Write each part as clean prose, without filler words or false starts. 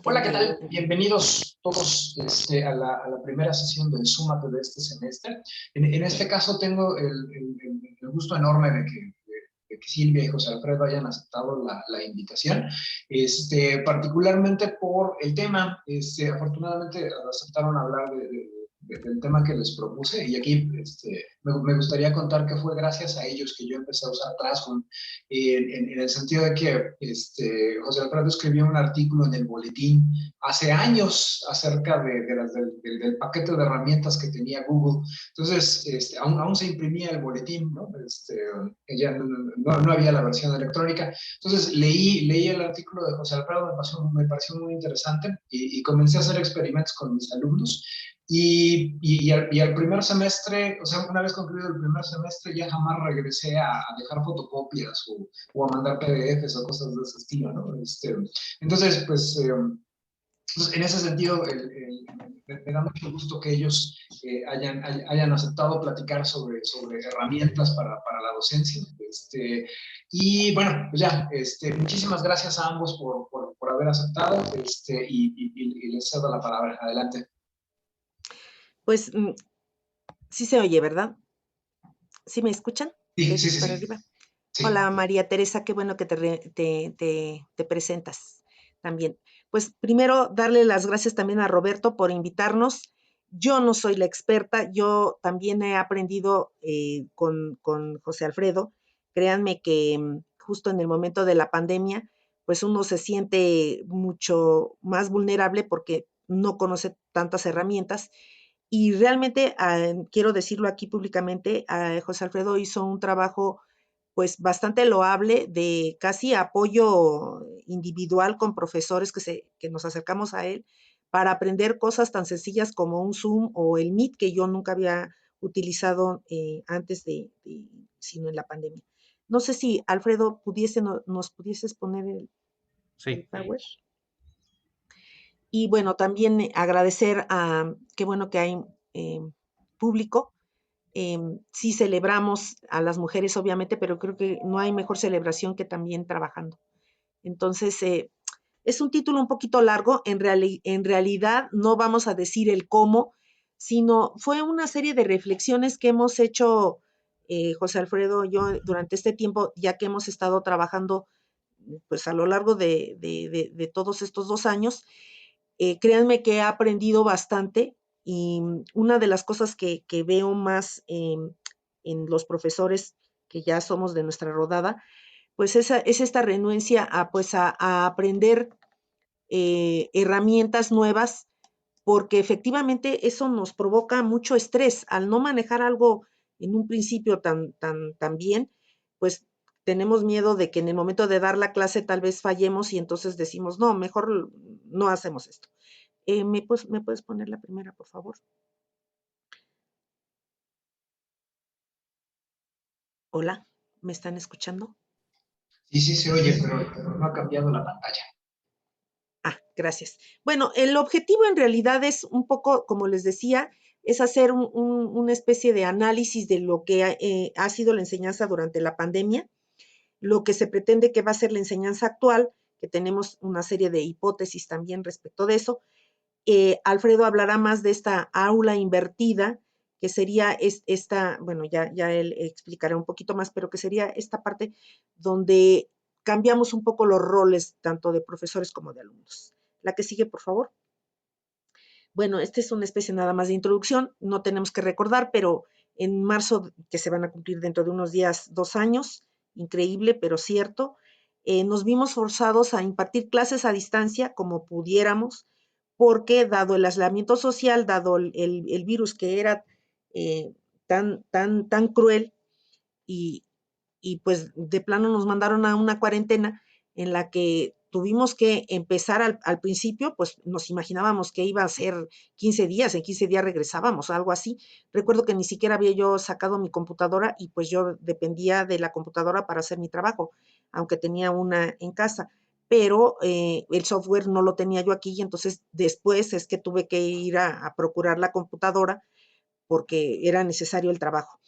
Hola, ¿qué Entendido. tal? Bienvenidos todos a la primera sesión del Súmate de este semestre. En este caso tengo el gusto enorme de que Silvia y José Alfredo hayan aceptado la invitación, particularmente por el tema. Afortunadamente aceptaron hablar del tema que les propuse y aquí me gustaría contar que fue gracias a ellos que yo empecé a usar Classroom en el sentido de que José Alfredo escribió un artículo en el boletín hace años acerca del paquete de herramientas que tenía Google. Entonces, aún se imprimía el boletín, ¿no? Ya no había la versión electrónica. Entonces, leí el artículo de José Alfredo, me pareció muy interesante y comencé a hacer experimentos con mis alumnos. Y al primer semestre, o sea, una vez concluido el primer semestre, ya jamás regresé a dejar fotocopias o a mandar PDFs o cosas de ese estilo, ¿no? Entonces, pues, en ese sentido, me da mucho gusto que ellos hayan aceptado platicar sobre herramientas para la docencia. Y bueno, pues ya, muchísimas gracias a ambos por haber aceptado y les cedo la palabra. Adelante. Pues sí se oye, ¿verdad? ¿Sí me escuchan? Sí, sí, Deditos sí, para sí. arriba. Sí. Hola María Teresa, qué bueno que te presentas también. Pues primero darle las gracias también a Roberto por invitarnos. Yo no soy la experta, yo también he aprendido con José Alfredo. Créanme que justo en el momento de la pandemia, pues uno se siente mucho más vulnerable porque no conoce tantas herramientas. Y realmente, quiero decirlo aquí públicamente, José Alfredo hizo un trabajo pues bastante loable de casi apoyo individual con profesores que nos acercamos a él para aprender cosas tan sencillas como un Zoom o el Meet que yo nunca había utilizado antes sino en la pandemia. No sé si Alfredo nos pudieses poner el Sí, power. Y bueno, también agradecer qué bueno que hay público. Sí celebramos a las mujeres, obviamente, pero creo que no hay mejor celebración que también trabajando. Entonces, es un título un poquito largo, en realidad no vamos a decir el cómo, sino fue una serie de reflexiones que hemos hecho José Alfredo y yo durante este tiempo, ya que hemos estado trabajando pues a lo largo de todos estos 2 años. Créanme que he aprendido bastante y una de las cosas que veo más en los profesores que ya somos de nuestra rodada, pues es esta renuencia a aprender herramientas nuevas, porque efectivamente eso nos provoca mucho estrés. Al no manejar algo en un principio tan bien, pues tenemos miedo de que en el momento de dar la clase tal vez fallemos y entonces decimos, no, mejor no hacemos esto. ¿Me puedes poner la primera, por favor? Hola, ¿me están escuchando? Sí, sí se oye, pero no ha cambiado la pantalla. Gracias. Bueno, el objetivo en realidad es un poco, como les decía, es hacer una especie de análisis de lo que ha sido la enseñanza durante la pandemia, lo que se pretende que va a ser la enseñanza actual, que tenemos una serie de hipótesis también respecto de eso. Alfredo hablará más de esta aula invertida, que sería esta, bueno, ya él explicará un poquito más, pero que sería esta parte donde cambiamos un poco los roles tanto de profesores como de alumnos. La que sigue, por favor. Bueno, esta es una especie nada más de introducción, no tenemos que recordar, pero en marzo, que se van a cumplir dentro de unos días 2 años, increíble, pero cierto, nos vimos forzados a impartir clases a distancia como pudiéramos, porque dado el aislamiento social, dado el virus que era tan cruel y, y pues de plano nos mandaron a una cuarentena en la que tuvimos que empezar al principio, pues nos imaginábamos que iba a ser 15 días, en 15 días regresábamos, algo así. Recuerdo que ni siquiera había yo sacado mi computadora y pues yo dependía de la computadora para hacer mi trabajo, aunque tenía una en casa, pero el software no lo tenía yo aquí y entonces después es que tuve que ir a procurar la computadora porque era necesario el trabajo.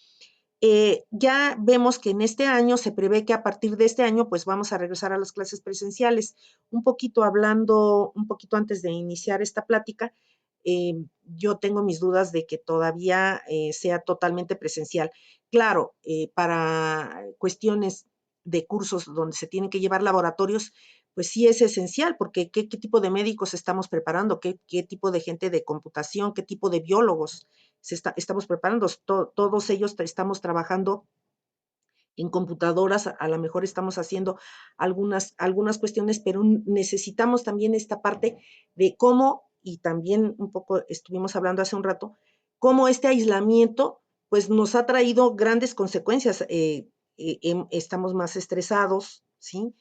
Ya vemos que en este año se prevé que a partir de este año pues vamos a regresar a las clases presenciales. Un poquito hablando, un poquito antes de iniciar esta plática, yo tengo mis dudas de que todavía sea totalmente presencial. Claro, para cuestiones de cursos donde se tienen que llevar laboratorios, pues sí es esencial, porque ¿qué tipo de médicos estamos preparando? ¿Qué tipo de gente de computación? ¿Qué tipo de biólogos estamos preparando? Todos ellos estamos trabajando en computadoras, a lo mejor estamos haciendo algunas cuestiones, pero necesitamos también esta parte de cómo, y también un poco estuvimos hablando hace un rato, cómo este aislamiento pues nos ha traído grandes consecuencias. Estamos más estresados, ¿sí?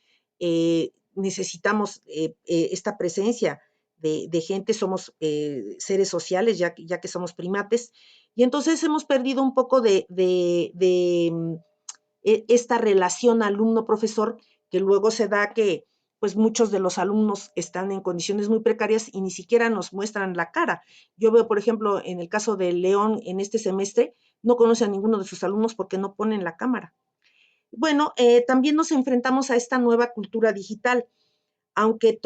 Necesitamos esta presencia de gente, somos seres sociales, ya que somos primates, y entonces hemos perdido un poco de esta relación alumno-profesor, que luego se da que pues muchos de los alumnos están en condiciones muy precarias y ni siquiera nos muestran la cara. Yo veo, por ejemplo, en el caso de León en este semestre, no conoce a ninguno de sus alumnos porque no ponen la cámara. Bueno, también nos enfrentamos a esta nueva cultura digital, aunque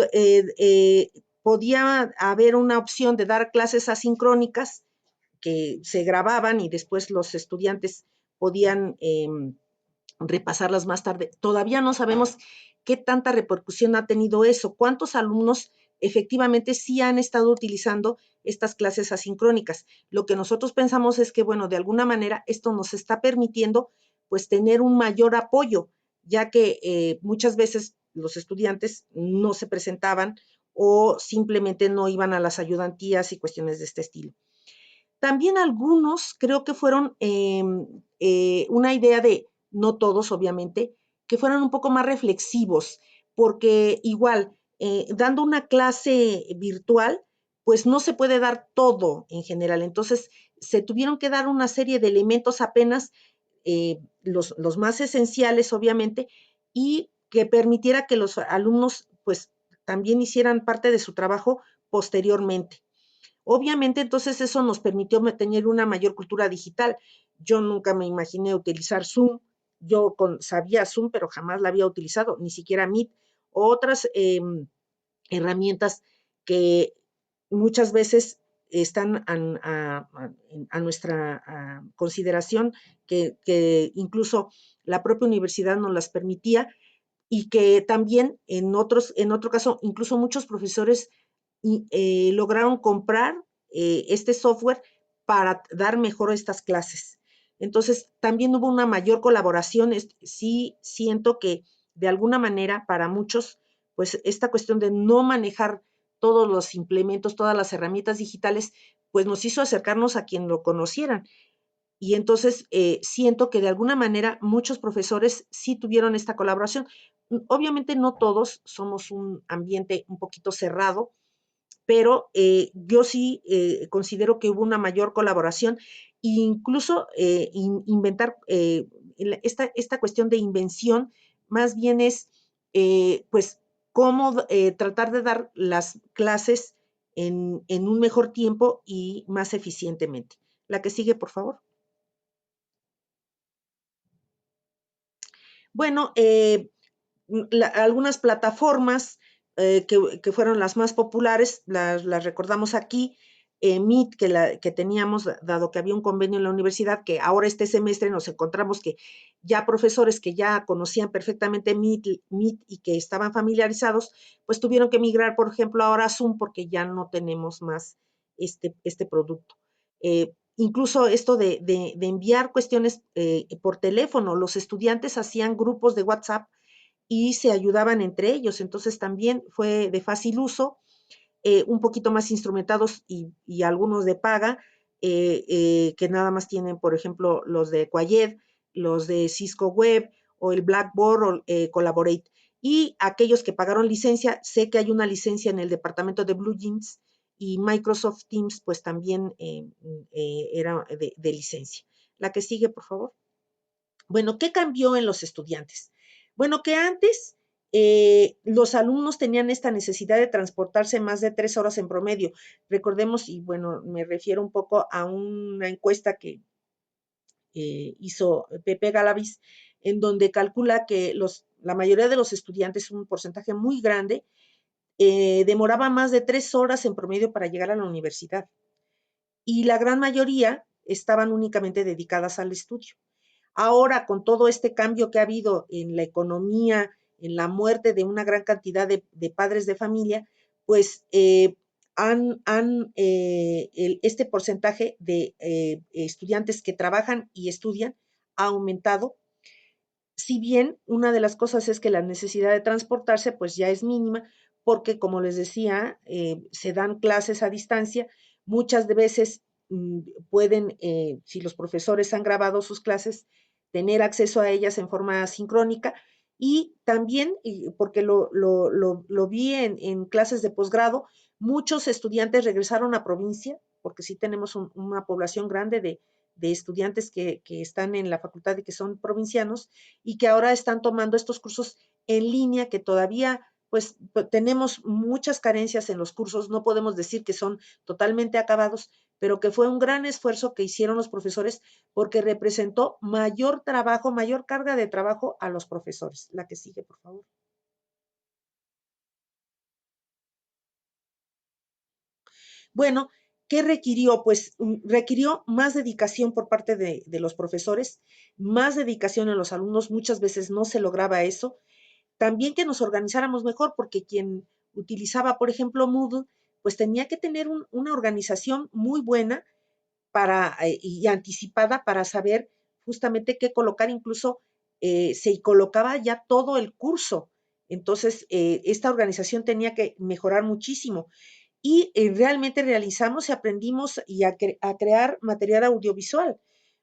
podía haber una opción de dar clases asincrónicas que se grababan y después los estudiantes podían repasarlas más tarde. Todavía no sabemos qué tanta repercusión ha tenido eso, cuántos alumnos efectivamente sí han estado utilizando estas clases asincrónicas. Lo que nosotros pensamos es que, bueno, de alguna manera esto nos está permitiendo pues tener un mayor apoyo, ya que muchas veces los estudiantes no se presentaban o simplemente no iban a las ayudantías y cuestiones de este estilo. También algunos creo que fueron una idea de, no todos obviamente, que fueran un poco más reflexivos, porque igual, dando una clase virtual, pues no se puede dar todo en general. Entonces, se tuvieron que dar una serie de elementos apenas, los más esenciales obviamente, y que permitiera que los alumnos pues también hicieran parte de su trabajo posteriormente. Obviamente, entonces eso nos permitió tener una mayor cultura digital. Yo nunca me imaginé utilizar Zoom. Sabía Zoom, pero jamás la había utilizado, ni siquiera Meet. Otras herramientas que muchas veces están a nuestra consideración, que incluso la propia universidad nos las permitía y que también en otro caso, incluso muchos profesores lograron comprar este software para dar mejor estas clases. Entonces, también hubo una mayor colaboración. Sí siento que de alguna manera para muchos, pues esta cuestión de no manejar todos los implementos, todas las herramientas digitales, pues nos hizo acercarnos a quien lo conocieran. Y entonces siento que de alguna manera muchos profesores sí tuvieron esta colaboración. Obviamente no todos, somos un ambiente un poquito cerrado, pero yo sí considero que hubo una mayor colaboración e incluso inventar esta cuestión de invención más bien es pues cómo tratar de dar las clases en un mejor tiempo y más eficientemente. La que sigue, por favor. Bueno, algunas plataformas que fueron las más populares, las recordamos aquí, Meet, que teníamos, dado que había un convenio en la universidad, que ahora este semestre nos encontramos que ya profesores que ya conocían perfectamente Meet y que estaban familiarizados, pues tuvieron que migrar, por ejemplo, ahora a Zoom porque ya no tenemos más este producto. Incluso esto de enviar cuestiones por teléfono, los estudiantes hacían grupos de WhatsApp y se ayudaban entre ellos, entonces también fue de fácil uso, un poquito más instrumentados y algunos de paga, que nada más tienen, por ejemplo, los de Quayed, los de Cisco Web o el Blackboard o Collaborate. Y aquellos que pagaron licencia, sé que hay una licencia en el departamento de Blue Jeans y Microsoft Teams, pues también era de licencia. La que sigue, por favor. Bueno, ¿qué cambió en los estudiantes? Bueno, que antes los alumnos tenían esta necesidad de transportarse más de 3 horas en promedio. Recordemos, y bueno, me refiero un poco a una encuesta que hizo Pepe Galaviz, en donde calcula que la mayoría de los estudiantes, un porcentaje muy grande, demoraba más de 3 horas en promedio para llegar a la universidad. Y la gran mayoría estaban únicamente dedicadas al estudio. Ahora, con todo este cambio que ha habido en la economía, en la muerte de una gran cantidad de padres de familia, pues este porcentaje de estudiantes que trabajan y estudian ha aumentado. Si bien una de las cosas es que la necesidad de transportarse pues ya es mínima, porque como les decía, se dan clases a distancia, muchas de veces pueden, si los profesores han grabado sus clases, tener acceso a ellas en forma sincrónica y también, porque lo vi en clases de posgrado, muchos estudiantes regresaron a provincia, porque sí tenemos una población grande de estudiantes que están en la facultad y que son provincianos y que ahora están tomando estos cursos en línea que todavía pues tenemos muchas carencias en los cursos, no podemos decir que son totalmente acabados, pero que fue un gran esfuerzo que hicieron los profesores porque representó mayor trabajo, mayor carga de trabajo a los profesores. La que sigue, por favor. Bueno, ¿qué requirió? Pues requirió más dedicación por parte de los profesores, más dedicación en los alumnos, muchas veces no se lograba eso. También que nos organizáramos mejor, porque quien utilizaba, por ejemplo, Moodle, pues tenía que tener una organización muy buena y anticipada para saber justamente qué colocar, incluso se colocaba ya todo el curso. Entonces, esta organización tenía que mejorar muchísimo y realmente realizamos y aprendimos a crear material audiovisual.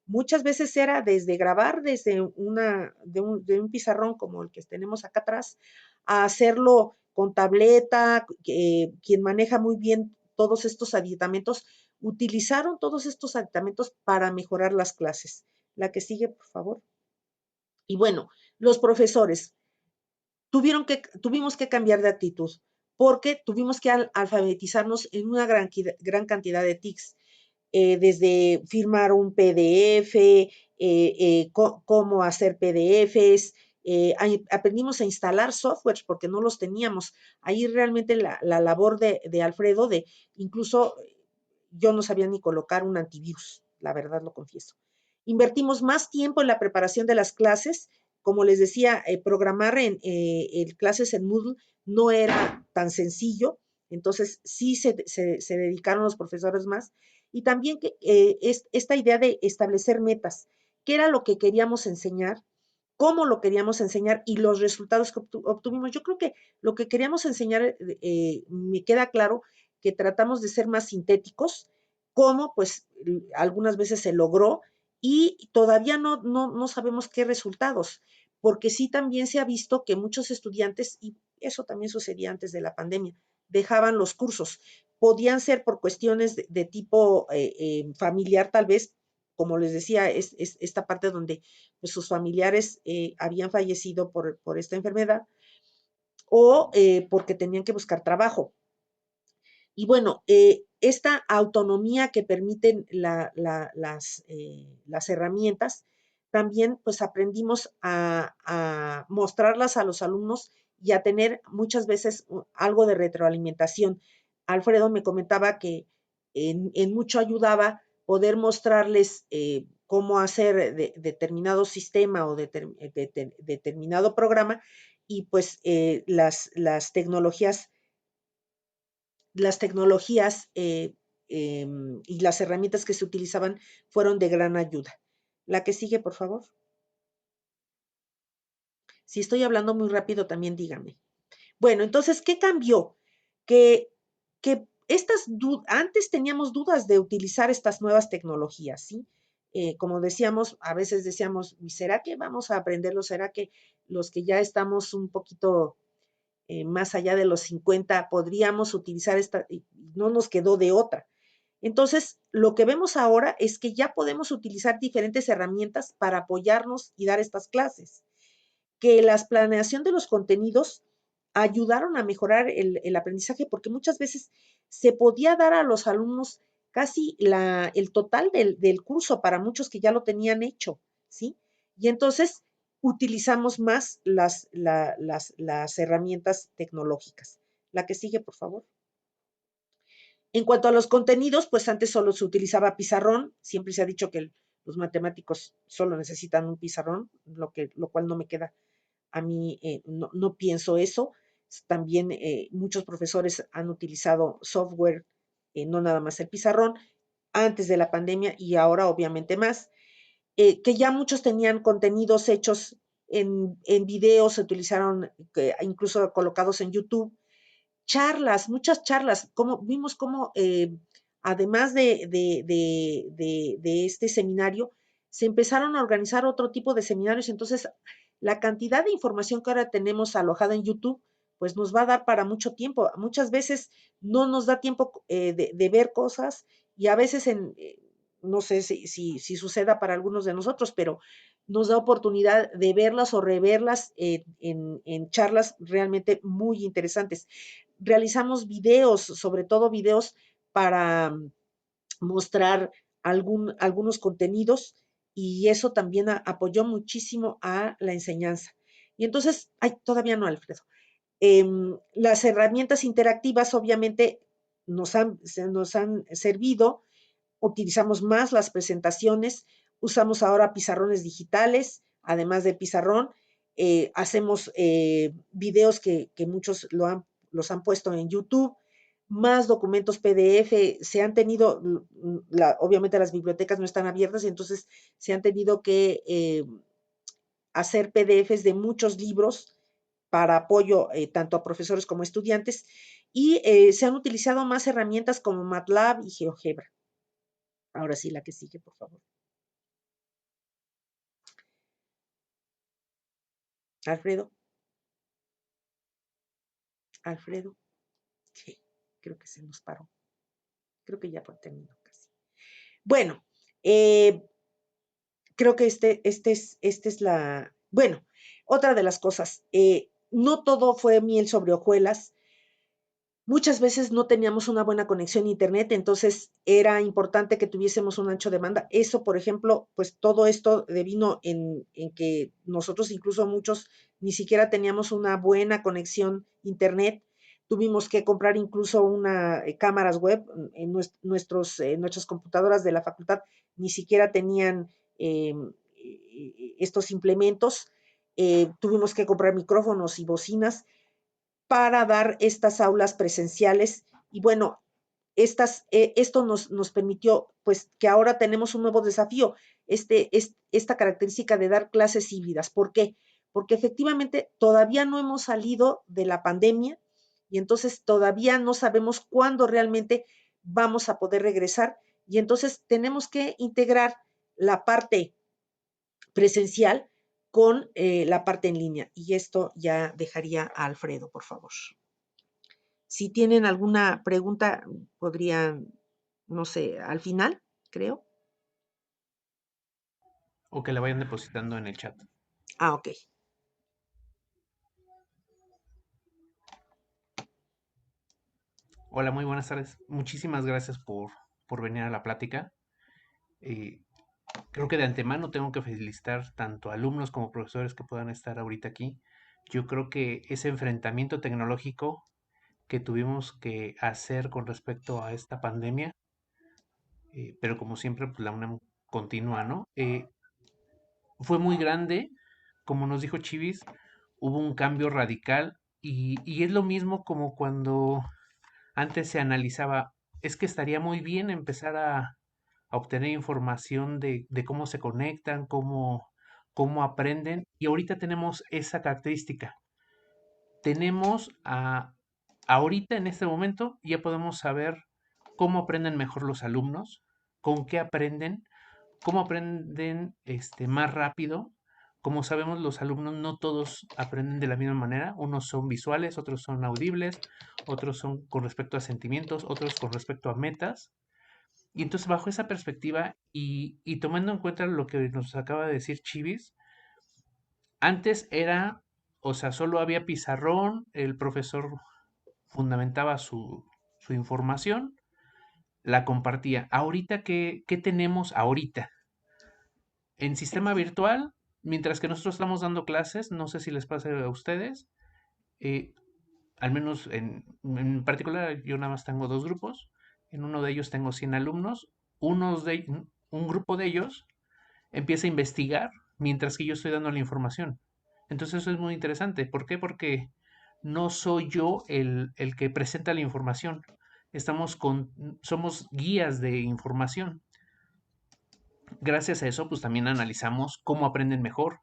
Muchas veces era desde grabar desde de un pizarrón como el que tenemos acá atrás, a hacerlo con tableta, quien maneja muy bien todos estos aditamentos, utilizaron todos estos aditamentos para mejorar las clases. La que sigue, por favor. Y bueno, los profesores, tuvimos que cambiar de actitud porque tuvimos que alfabetizarnos en una gran cantidad de TICs, desde firmar un PDF, cómo hacer PDFs, aprendimos a instalar softwares porque no los teníamos. Ahí realmente la labor de Alfredo, incluso yo no sabía ni colocar un antivirus, la verdad lo confieso. Invertimos más tiempo en la preparación de las clases. Como les decía, programar clases en Moodle no era tan sencillo, entonces sí se dedicaron los profesores más. Y también esta idea de establecer metas, qué era lo que queríamos enseñar, cómo lo queríamos enseñar y los resultados que obtuvimos. Yo creo que lo que queríamos enseñar, me queda claro que tratamos de ser más sintéticos, cómo pues algunas veces se logró y todavía no sabemos qué resultados, porque sí también se ha visto que muchos estudiantes, y eso también sucedía antes de la pandemia, dejaban los cursos. Podían ser por cuestiones de tipo familiar tal vez, como les decía, es esta parte donde pues, sus familiares habían fallecido por esta enfermedad o porque tenían que buscar trabajo. Y bueno, esta autonomía que permiten las herramientas, también pues aprendimos a mostrarlas a los alumnos y a tener muchas veces algo de retroalimentación. Alfredo me comentaba que en mucho ayudaba poder mostrarles cómo hacer determinado sistema o determinado programa y pues las tecnologías y las herramientas que se utilizaban fueron de gran ayuda. La que sigue, por favor. Si estoy hablando muy rápido, también dígame. Bueno, entonces, ¿qué cambió? Que, que antes teníamos dudas de utilizar estas nuevas tecnologías, ¿sí? Como decíamos, a veces decíamos, ¿será que vamos a aprenderlo? ¿Será que los que ya estamos un poquito más allá de los 50 podríamos utilizar esta? Y no nos quedó de otra. Entonces, lo que vemos ahora es que ya podemos utilizar diferentes herramientas para apoyarnos y dar estas clases, que la planeación de los contenidos ayudaron a mejorar el aprendizaje porque muchas veces se podía dar a los alumnos casi el total del curso para muchos que ya lo tenían hecho, ¿sí? Y entonces utilizamos más las herramientas tecnológicas. La que sigue, por favor. En cuanto a los contenidos, pues antes solo se utilizaba pizarrón. Siempre se ha dicho que los matemáticos solo necesitan un pizarrón, lo cual no me queda a mí, no pienso eso. También muchos profesores han utilizado software, no nada más el pizarrón, antes de la pandemia y ahora obviamente más. Que ya muchos tenían contenidos hechos en videos, se utilizaron incluso colocados en YouTube, charlas, muchas charlas, como vimos cómo además de este seminario, se empezaron a organizar otro tipo de seminarios, entonces la cantidad de información que ahora tenemos alojada en YouTube, pues nos va a dar para mucho tiempo. Muchas veces no nos da tiempo de ver cosas y a veces no sé si suceda para algunos de nosotros, pero nos da oportunidad de verlas o reverlas en charlas realmente muy interesantes. Realizamos videos, sobre todo videos para mostrar algunos contenidos y eso también apoyó muchísimo a la enseñanza. Y entonces, ay, todavía no, Alfredo. Las herramientas interactivas obviamente nos han servido, utilizamos más las presentaciones, usamos ahora pizarrones digitales, además del pizarrón, hacemos videos que muchos los han puesto en YouTube, más documentos PDF, se han tenido, obviamente las bibliotecas no están abiertas y entonces se han tenido que hacer PDFs de muchos libros para apoyo tanto a profesores como a estudiantes y se han utilizado más herramientas como MATLAB y GeoGebra. Ahora sí, la que sigue, por favor. Alfredo. Alfredo. Sí, creo que se nos paró. Creo que ya por terminó casi. Bueno, creo que este es la. Bueno, otra de las cosas. No todo fue miel sobre hojuelas. Muchas veces no teníamos una buena conexión a internet, entonces era importante que tuviésemos un ancho de banda. Eso, por ejemplo, pues todo esto devino en que nosotros, incluso muchos, ni siquiera teníamos una buena conexión a internet. Tuvimos que comprar incluso una cámaras web. En nuestras computadoras de la facultad ni siquiera tenían estos implementos. Tuvimos que comprar micrófonos y bocinas para dar estas aulas presenciales. Y bueno, esto nos permitió, pues, que ahora tenemos un nuevo desafío, esta característica de dar clases híbridas. ¿Por qué? Porque efectivamente todavía no hemos salido de la pandemia y entonces todavía no sabemos cuándo realmente vamos a poder regresar y entonces tenemos que integrar la parte presencial con la parte en línea. Y esto ya dejaría a Alfredo, por favor. Si tienen alguna pregunta, podrían, no sé, al final, creo. O que la vayan depositando en el chat. Ah, ok. Hola, muy buenas tardes. Muchísimas gracias por venir a la plática. Eh, Creo que de antemano tengo que felicitar tanto a alumnos como profesores que puedan estar ahorita aquí. Yo creo que ese enfrentamiento tecnológico que tuvimos que hacer con respecto a esta pandemia, pero como siempre, pues la UNAM continúa, ¿no? Fue muy grande, como nos dijo Chivis, hubo un cambio radical y es lo mismo como cuando antes se analizaba, es que estaría muy bien empezar a obtener información de cómo se conectan, cómo aprenden, y ahorita tenemos esa característica. Tenemos ahorita en este momento ya podemos saber cómo aprenden mejor los alumnos, con qué aprenden, cómo aprenden más rápido. Como sabemos, los alumnos no todos aprenden de la misma manera. Unos son visuales, otros son audibles, otros son con respecto a sentimientos, otros con respecto a metas. Y entonces, bajo esa perspectiva y tomando en cuenta lo que nos acaba de decir Chivis, antes era, o sea, solo había pizarrón, el profesor fundamentaba su información, la compartía. Ahorita, ¿qué tenemos ahorita? En sistema virtual, mientras que nosotros estamos dando clases, no sé si les pasa a ustedes, eh, al menos en particular, yo nada más tengo dos grupos. En uno de ellos tengo 100 alumnos. Un grupo de ellos empieza a investigar mientras que yo estoy dando la información. Entonces eso es muy interesante. ¿Por qué? Porque no soy yo el que presenta la información. Somos guías de información. Gracias a eso, pues también analizamos cómo aprenden mejor,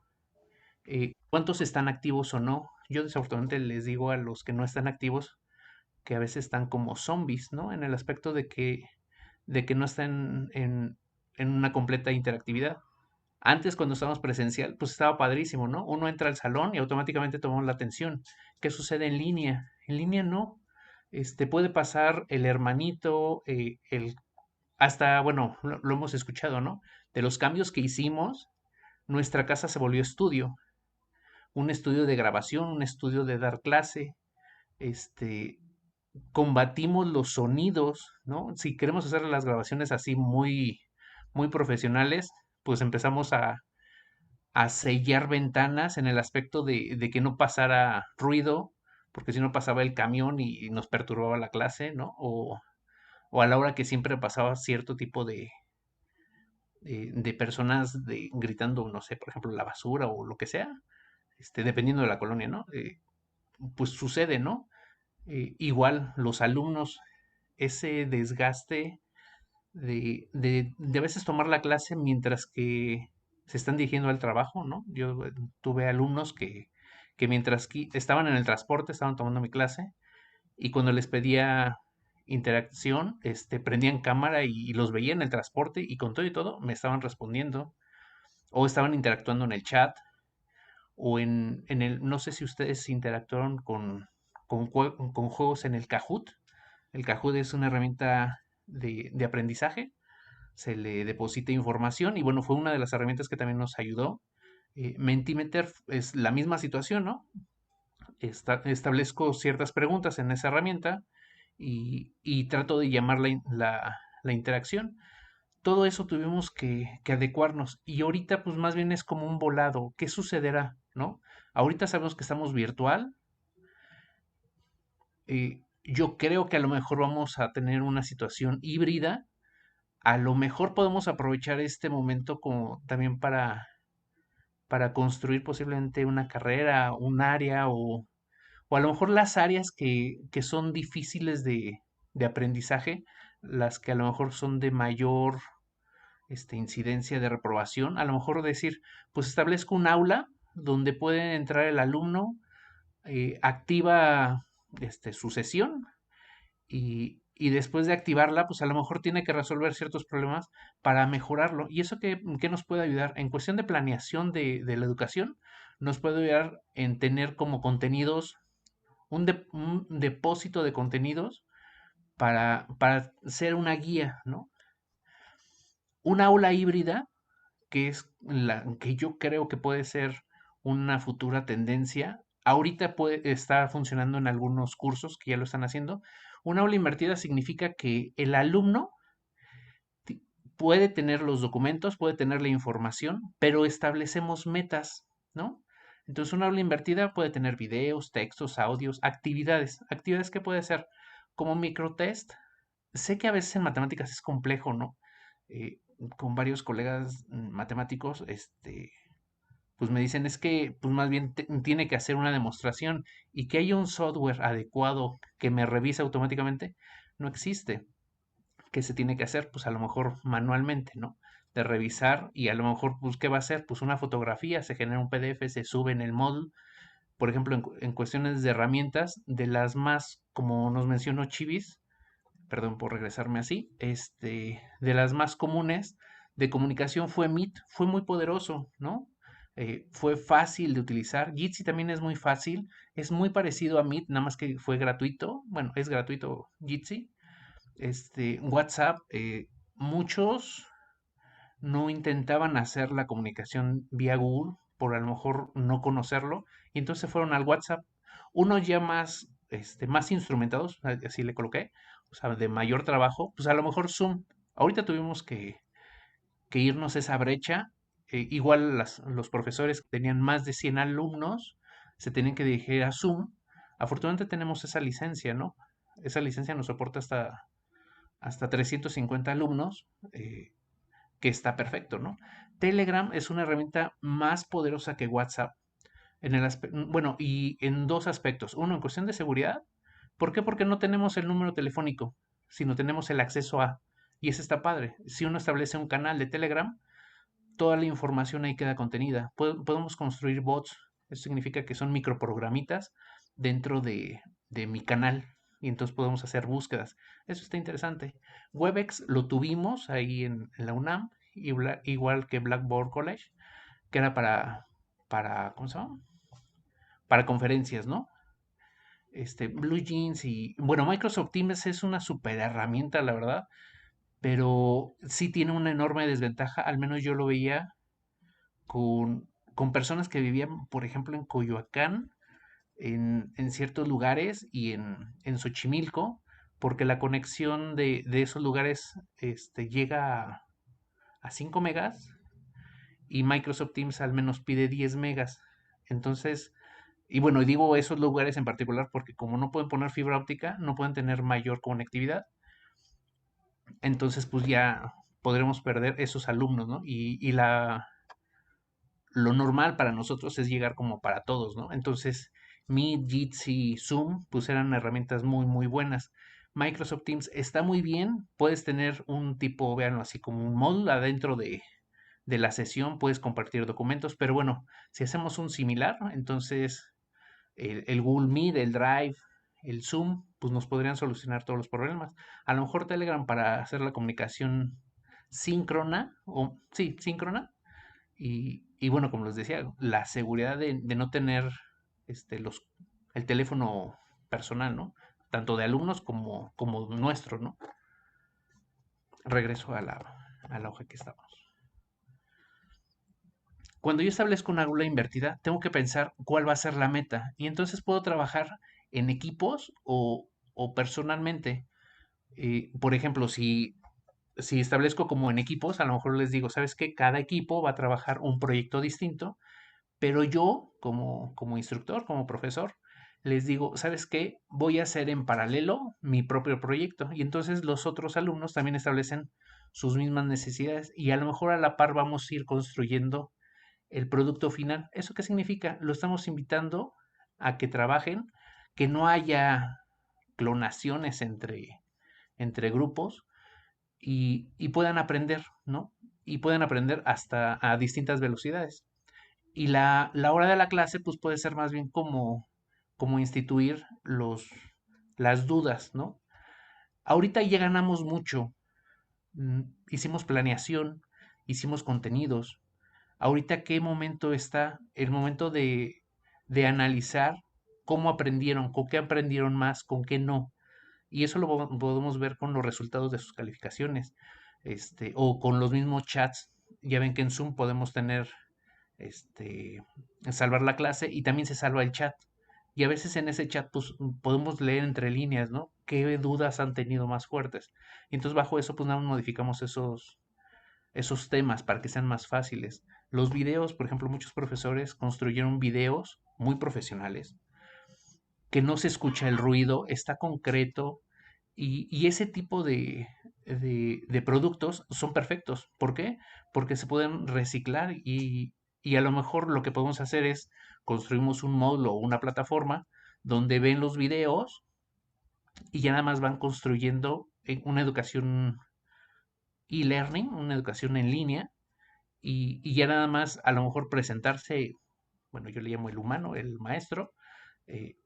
cuántos están activos o no. Yo desafortunadamente les digo a los que no están activos que a veces están como zombies, ¿no? En el aspecto de que no están en una completa interactividad. Antes, cuando estábamos presencial, pues estaba padrísimo, ¿no? Uno entra al salón y automáticamente tomamos la atención. ¿Qué sucede en línea? En línea no. Puede pasar el hermanito, hasta, bueno, lo hemos escuchado, ¿no? De los cambios que hicimos, nuestra casa se volvió estudio. Un estudio de grabación, un estudio de dar clase. Este, Combatimos los sonidos, ¿no? Si queremos hacer las grabaciones así muy, muy profesionales, pues empezamos a sellar ventanas en el aspecto de que no pasara ruido, porque si no pasaba el camión y nos perturbaba la clase, ¿no? O a la hora que siempre pasaba cierto tipo de personas gritando, no sé, por ejemplo, la basura o lo que sea, dependiendo de la colonia, ¿no? Pues sucede, ¿no? Igual los alumnos, ese desgaste de a veces tomar la clase mientras que se están dirigiendo al trabajo, ¿no? Yo tuve alumnos que mientras que estaban en el transporte, estaban tomando mi clase, y cuando les pedía interacción, prendían cámara y los veía en el transporte y con todo y todo me estaban respondiendo o estaban interactuando en el chat o no sé si ustedes interactuaron con juegos en el Kahoot. El Kahoot es una herramienta de aprendizaje, se le deposita información y bueno, fue una de las herramientas que también nos ayudó. Mentimeter es la misma situación, ¿no? Establezco ciertas preguntas en esa herramienta y trato de llamar la interacción. Todo eso tuvimos que adecuarnos y ahorita pues más bien es como un volado. ¿Qué sucederá, no? Ahorita sabemos que estamos virtual. Yo creo que a lo mejor vamos a tener una situación híbrida. A lo mejor podemos aprovechar este momento como también para construir posiblemente una carrera, un área o a lo mejor las áreas que son difíciles de aprendizaje, las que a lo mejor son de mayor incidencia de reprobación, a lo mejor decir, pues establezco un aula donde puede entrar el alumno, activa su sesión y después de activarla, pues a lo mejor tiene que resolver ciertos problemas para mejorarlo. ¿Y eso qué nos puede ayudar? En cuestión de planeación de la educación, nos puede ayudar en tener como contenidos, un depósito de contenidos para ser una guía, ¿no? Una aula híbrida, que es la que yo creo que puede ser una futura tendencia. Ahorita puede estar funcionando en algunos cursos que ya lo están haciendo. Una aula invertida significa que el alumno puede tener los documentos, puede tener la información, pero establecemos metas, ¿no? Entonces, una aula invertida puede tener videos, textos, audios, actividades. Actividades que puede ser como microtest. Sé que a veces en matemáticas es complejo, ¿no? Eh, con varios colegas matemáticos, pues me dicen es que, pues más bien tiene que hacer una demostración y que haya un software adecuado que me revise automáticamente, no existe. ¿Qué se tiene que hacer? Pues a lo mejor manualmente, ¿no? De revisar y a lo mejor, pues, ¿qué va a hacer? Pues una fotografía, se genera un PDF, se sube en el módulo. Por ejemplo, en cuestiones de herramientas, de las más, como nos mencionó Chivis, perdón por regresarme así, de las más comunes de comunicación fue Meet, fue muy poderoso, ¿no? Fue fácil de utilizar. Jitsi también es muy fácil, es muy parecido a Meet, nada más que fue gratuito. Bueno, es gratuito Jitsi. WhatsApp, muchos no intentaban hacer la comunicación vía Google por a lo mejor no conocerlo y entonces fueron al WhatsApp. Unos ya más instrumentados, así le coloqué, o sea, de mayor trabajo, pues a lo mejor Zoom. Ahorita tuvimos que irnos esa brecha. Igual los profesores que tenían más de 100 alumnos se tenían que dirigir a Zoom. Afortunadamente tenemos esa licencia, ¿no? Esa licencia nos soporta hasta 350 alumnos, que está perfecto, ¿no? Telegram es una herramienta más poderosa que WhatsApp bueno, y en dos aspectos. Uno, en cuestión de seguridad. ¿Por qué? Porque no tenemos el número telefónico, sino tenemos el acceso a. Y eso está padre. Si uno establece un canal de Telegram, toda la información ahí queda contenida. Podemos construir bots. Eso significa que son microprogramitas dentro de mi canal. Y entonces podemos hacer búsquedas. Eso está interesante. Webex lo tuvimos ahí en la UNAM, igual que Blackboard College, que era ¿cómo se llama? Para conferencias, ¿no? Blue Jeans y, bueno, Microsoft Teams es una super herramienta, la verdad, pero sí tiene una enorme desventaja, al menos yo lo veía con personas que vivían, por ejemplo, en Coyoacán, en ciertos lugares y en Xochimilco, porque la conexión de esos lugares llega a 5 megas y Microsoft Teams al menos pide 10 megas. Entonces, y bueno, y digo esos lugares en particular porque como no pueden poner fibra óptica, no pueden tener mayor conectividad. Entonces, pues ya podremos perder esos alumnos, ¿no? Lo normal para nosotros es llegar como para todos, ¿no? Entonces, Meet, Jitsi, Zoom, pues eran herramientas muy, muy buenas. Microsoft Teams está muy bien, puedes tener un tipo, véanlo así, como un módulo adentro de la sesión, puedes compartir documentos, pero bueno, si hacemos un similar, entonces el Google Meet, el Drive, el Zoom, pues nos podrían solucionar todos los problemas. A lo mejor Telegram para hacer la comunicación síncrona, o sí, síncrona, y bueno, como les decía, la seguridad de no tener este, los, el teléfono personal, ¿no? Tanto de alumnos como nuestro, ¿no? Regreso a la hoja que estábamos. Cuando yo establezco una aula invertida, tengo que pensar cuál va a ser la meta y entonces puedo trabajar en equipos o personalmente. Por ejemplo, si establezco como en equipos, a lo mejor les digo, ¿sabes qué? Cada equipo va a trabajar un proyecto distinto, pero yo como instructor, como profesor, les digo, ¿sabes qué? Voy a hacer en paralelo mi propio proyecto y entonces los otros alumnos también establecen sus mismas necesidades y a lo mejor a la par vamos a ir construyendo el producto final. ¿Eso qué significa? Lo estamos invitando a que trabajen, que no haya clonaciones entre grupos y puedan aprender, ¿no? Y puedan aprender hasta a distintas velocidades. Y la hora de la clase, pues puede ser más bien como instituir las dudas, ¿no? Ahorita ya ganamos mucho. Hicimos planeación, hicimos contenidos, ahorita qué momento está, el momento de analizar cómo aprendieron, con qué aprendieron más, con qué no. Y eso lo podemos ver con los resultados de sus calificaciones, o con los mismos chats. Ya ven que en Zoom podemos tener, salvar la clase y también se salva el chat. Y a veces en ese chat pues, podemos leer entre líneas, ¿no? ¿Qué dudas han tenido más fuertes? Y entonces bajo eso pues nada más modificamos esos temas para que sean más fáciles. Los videos, por ejemplo, muchos profesores construyeron videos muy profesionales, que no se escucha el ruido, está concreto y ese tipo de productos son perfectos. ¿Por qué? Porque se pueden reciclar y a lo mejor lo que podemos hacer es construimos un módulo o una plataforma donde ven los videos y ya nada más van construyendo una educación e-learning, una educación en línea, y ya nada más a lo mejor presentarse, bueno, yo le llamo el humano, el maestro,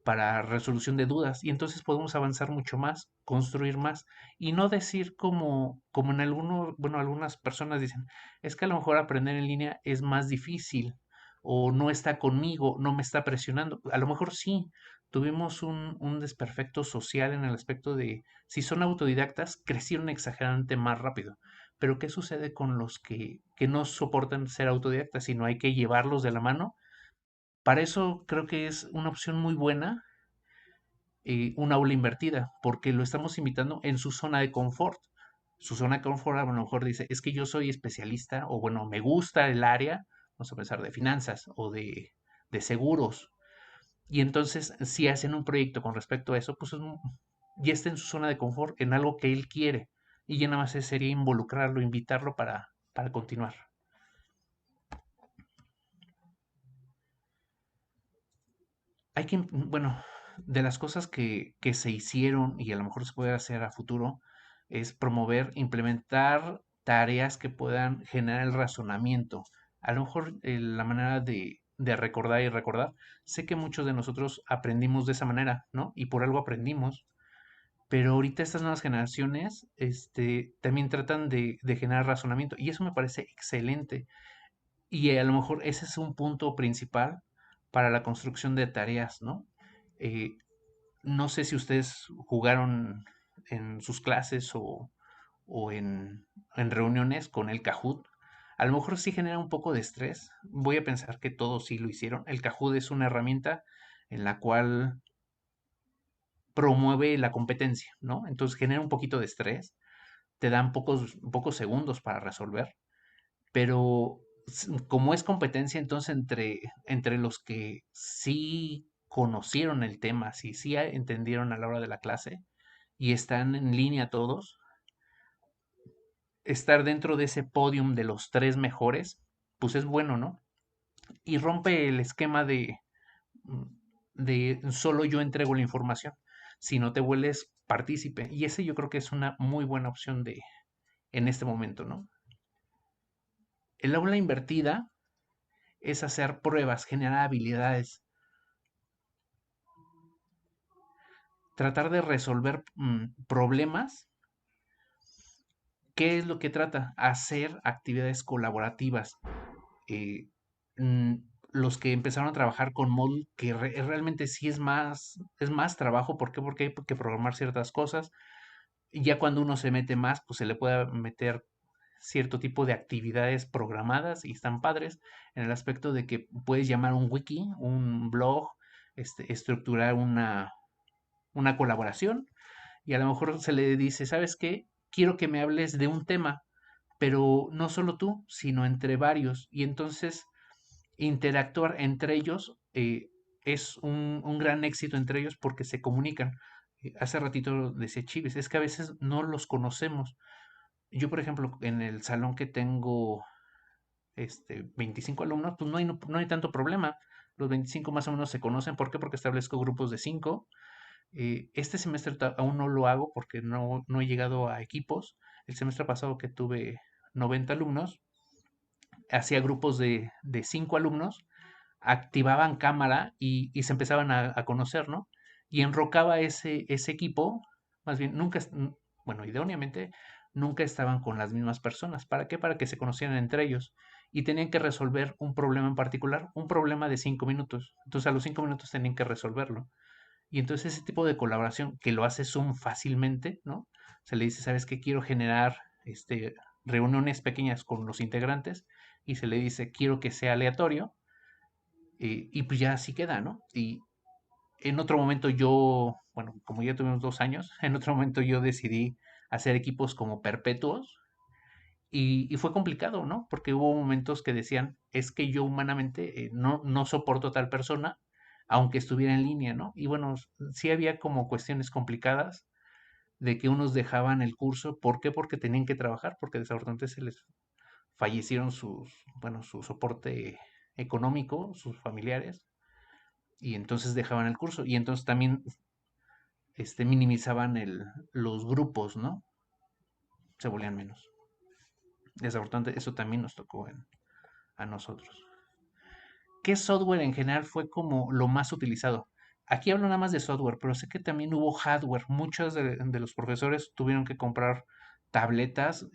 para resolución de dudas. Y entonces podemos avanzar mucho más, construir más y no decir como en algunos, bueno, algunas personas dicen, es que a lo mejor aprender en línea es más difícil o no está conmigo, no me está presionando. A lo mejor sí, tuvimos un desperfecto social en el aspecto de, si son autodidactas, crecieron exageradamente más rápido. Pero ¿qué sucede con los que no soportan ser autodidactas, sino hay que llevarlos de la mano? Para eso creo que es una opción muy buena un aula invertida, porque lo estamos invitando en su zona de confort. Su zona de confort a lo mejor dice, es que yo soy especialista o bueno, me gusta el área, vamos a pensar, de finanzas o de seguros. Y entonces, si hacen un proyecto con respecto a eso, pues ya está en su zona de confort, en algo que él quiere. Y ya nada más sería involucrarlo, invitarlo para continuar. Hay que, bueno, de las cosas que se hicieron y a lo mejor se puede hacer a futuro, es promover, implementar tareas que puedan generar el razonamiento. A lo mejor la manera de recordar y recordar, sé que muchos de nosotros aprendimos de esa manera, ¿no? Y por algo aprendimos, pero ahorita estas nuevas generaciones, también tratan de generar razonamiento y eso me parece excelente. Y a lo mejor ese es un punto principal para la construcción de tareas, ¿no? Eh, no sé si ustedes jugaron en sus clases o en reuniones con el Kahoot. A lo mejor sí genera un poco de estrés. Voy a pensar que todos sí lo hicieron. El Kahoot es una herramienta en la cual promueve la competencia, ¿no? Entonces genera un poquito de estrés. Te dan pocos segundos para resolver, pero como es competencia, entonces entre los que sí conocieron el tema, sí entendieron a la hora de la clase y están en línea todos, estar dentro de ese podium de los tres mejores, pues es bueno, ¿no? Y rompe el esquema mm, de solo yo entrego la información, si no te vuelves partícipe. Y ese yo creo que es una muy buena opción en este momento, ¿no? El aula invertida es hacer pruebas, generar habilidades, tratar de resolver problemas. ¿Qué es lo que trata? Hacer actividades colaborativas. eh, mm, los que empezaron a trabajar con Moodle, que realmente sí es más trabajo. ¿Por qué? Porque hay que programar ciertas cosas. Y ya cuando uno se mete más, pues se le puede meter cierto tipo de actividades programadas y están padres en el aspecto de que puedes llamar un wiki, un blog, estructurar una colaboración y a lo mejor se le dice, ¿sabes qué? Quiero que me hables de un tema, pero no solo tú, sino entre varios. Y entonces interactuar entre ellos es un gran éxito entre ellos porque se comunican. Hace ratito decía Chives, es que a veces no los conocemos. Yo, por ejemplo, en el salón que tengo 25 alumnos, pues no hay tanto problema. Los 25 más o menos se conocen. ¿Por qué? Porque establezco grupos de 5. Este semestre aún no lo hago porque no he llegado a equipos. El semestre pasado que tuve 90 alumnos, hacía grupos de 5 alumnos, activaban cámara y se empezaban a conocer, ¿no? Y enrocaba ese equipo, más bien, bueno, idóneamente, nunca estaban con las mismas personas. ¿Para qué? Para que se conocieran entre ellos. Y tenían que resolver un problema en particular, un problema de 5 minutos. Entonces a los 5 minutos tenían que resolverlo. Y entonces ese tipo de colaboración que lo hace Zoom fácilmente, ¿no? Se le dice, ¿sabes qué? Quiero generar reuniones pequeñas con los integrantes y se le dice, quiero que sea aleatorio y pues ya así queda, ¿no? Y en otro momento bueno, como ya tuvimos 2 años, en otro momento yo decidí hacer equipos como perpetuos y fue complicado, ¿no? Porque hubo momentos que decían, es que yo humanamente no soporto a tal persona, aunque estuviera en línea, ¿no? Y bueno, sí había como cuestiones complicadas de que unos dejaban el curso. ¿Por qué? Porque tenían que trabajar, porque desafortunadamente se les fallecieron bueno, su soporte económico, sus familiares, y entonces dejaban el curso. Y entonces también minimizaban los grupos, ¿no? Se volvían menos. Desafortunadamente eso también nos tocó a nosotros. ¿Qué software en general fue como lo más utilizado? Aquí hablo nada más de software, pero sé que también hubo hardware. Muchos de los profesores tuvieron que comprar tabletas,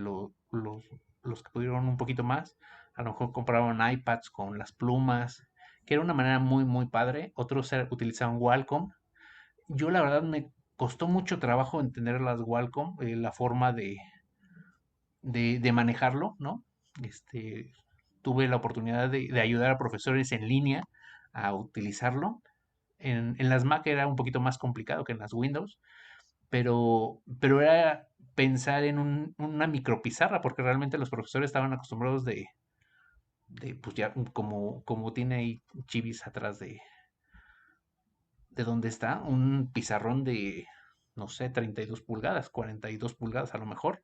los que pudieron un poquito más, a lo mejor compraron iPads con las plumas, que era una manera muy, muy padre. Otros utilizaban Wacom. Yo la verdad me costó mucho trabajo entender las Wacom, la forma de manejarlo, ¿no? Tuve la oportunidad de ayudar a profesores en línea a utilizarlo En las Mac era un poquito más complicado que en las Windows, pero era pensar en una micropizarra, porque realmente los profesores estaban acostumbrados pues ya como tiene ahí Chivis atrás de donde está, un pizarrón de, no sé, 32 pulgadas, 42 pulgadas a lo mejor,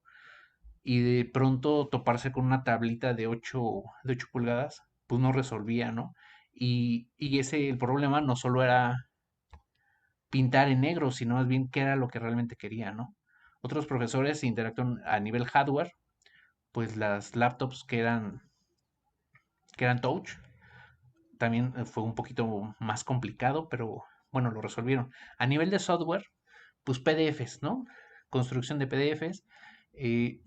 y de pronto toparse con una tablita de ocho pulgadas, pues no resolvía, ¿no? Y el problema no solo era pintar en negro, sino más bien qué era lo que realmente quería, ¿no? Otros profesores interactúan a nivel hardware, pues las laptops que eran touch, también fue un poquito más complicado, pero bueno, lo resolvieron. A nivel de software, pues PDFs, ¿no? Construcción de PDFs.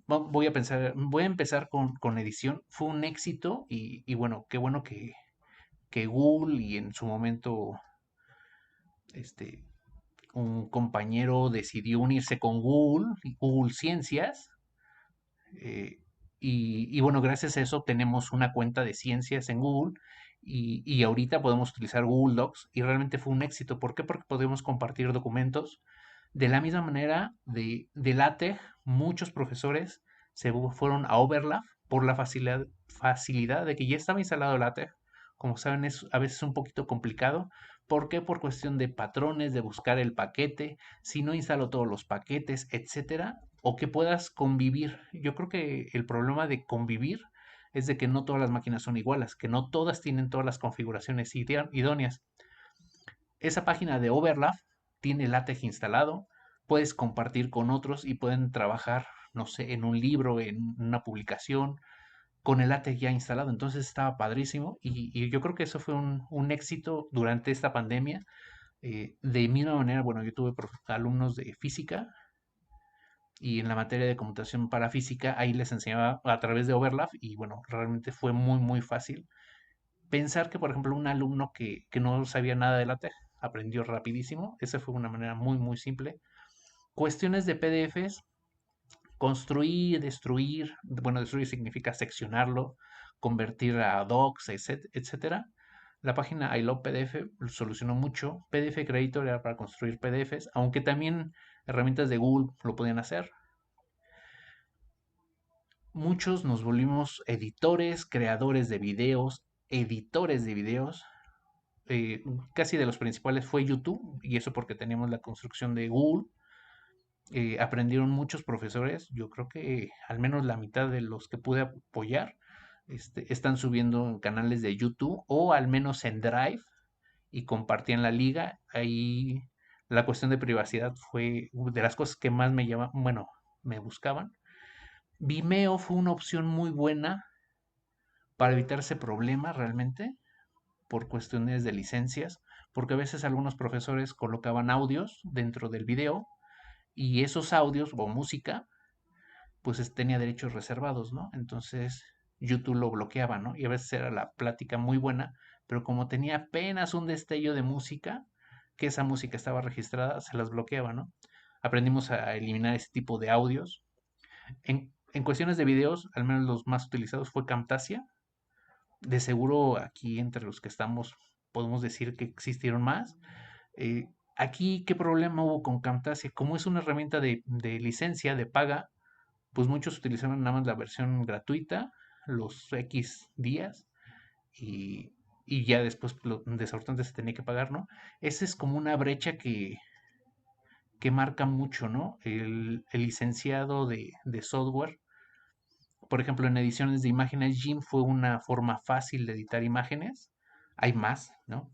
Voy a empezar con edición. Fue un éxito y bueno que Google y en su momento este, un compañero decidió unirse con Google, Google Ciencias, eh, y bueno, gracias a eso tenemos una cuenta de ciencias en Google y ahorita podemos utilizar Google Docs y realmente fue un éxito. ¿Por qué? Porque podemos compartir documentos. De la misma manera de LaTeX, muchos profesores fueron a Overlap por la facilidad de que ya estaba instalado LaTeX. Como saben, es a veces un poquito complicado. ¿Por qué? Por cuestión de patrones, de buscar el paquete, si no instalo todos los paquetes, etcétera, o que puedas convivir. Yo creo que el problema de convivir es de que no todas las máquinas son iguales, que no todas tienen todas las configuraciones idóneas. Esa página de Overlap tiene LaTeX instalado, puedes compartir con otros y pueden trabajar, no sé, en un libro, en una publicación, con el LaTeX ya instalado. Entonces estaba padrísimo y yo creo que eso fue un éxito durante esta pandemia. De misma manera, bueno, yo tuve alumnos de física y en la materia de computación para física, ahí les enseñaba a través de Overlap y bueno, realmente fue muy, muy fácil. Pensar que, por ejemplo, un alumno que no sabía nada de LaTeX aprendió rapidísimo, esa fue una manera muy, muy simple. Cuestiones de PDFs, construir, destruir, bueno, destruir significa seccionarlo, convertir a docs, etcétera. La página I Love PDF solucionó mucho. PDF Creator era para construir PDFs, aunque también herramientas de Google lo podían hacer. Muchos nos volvimos editores, creadores de videos, editores de videos. eh, Casi de los principales fue YouTube, y eso porque teníamos la construcción de Google. Aprendieron muchos profesores, yo creo que al menos la mitad de los que pude apoyar están subiendo en canales de YouTube o al menos en Drive y compartían la liga. Ahí la cuestión de privacidad fue de las cosas que más bueno, me buscaban. Vimeo fue una opción muy buena para evitar ese problema realmente por cuestiones de licencias, porque a veces algunos profesores colocaban audios dentro del video y esos audios o música pues tenía derechos reservados, ¿no? Entonces YouTube lo bloqueaba, ¿no? Y a veces era la plática muy buena, pero como tenía apenas un destello de música, que esa música estaba registrada, se las bloqueaba, ¿no? Aprendimos a eliminar ese tipo de audios. En cuestiones de videos, al menos los más utilizados fue Camtasia. De seguro aquí entre los que estamos podemos decir que existieron más. Aquí, ¿qué problema hubo con Camtasia? Como es una herramienta de licencia, de paga, pues muchos utilizaban nada más la versión gratuita, los X días, y ya después desafortunadamente se tenía que pagar, ¿no? Esa es como una brecha que marca mucho, ¿no? El licenciado de software. Por ejemplo, en ediciones de imágenes, GIMP fue una forma fácil de editar imágenes. Hay más, ¿no?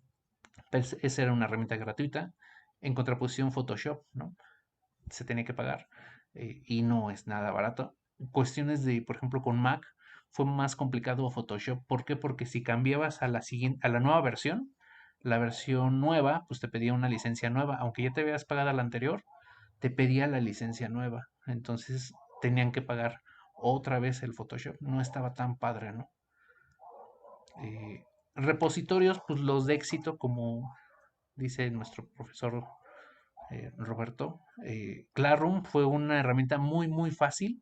Pues esa era una herramienta gratuita. En contraposición, Photoshop, ¿no? Se tenía que pagar y no es nada barato. Cuestiones de, por ejemplo, con Mac fue más complicado Photoshop. ¿Por qué? Porque si cambiabas a la siguiente, a la nueva versión, la versión nueva, pues te pedía una licencia nueva, aunque ya te habías pagado la anterior, te pedía la licencia nueva. Entonces tenían que pagar otra vez el Photoshop. No estaba tan padre, ¿no? Repositorios, pues los de éxito, como dice nuestro profesor Roberto. Classroom fue una herramienta muy, muy fácil.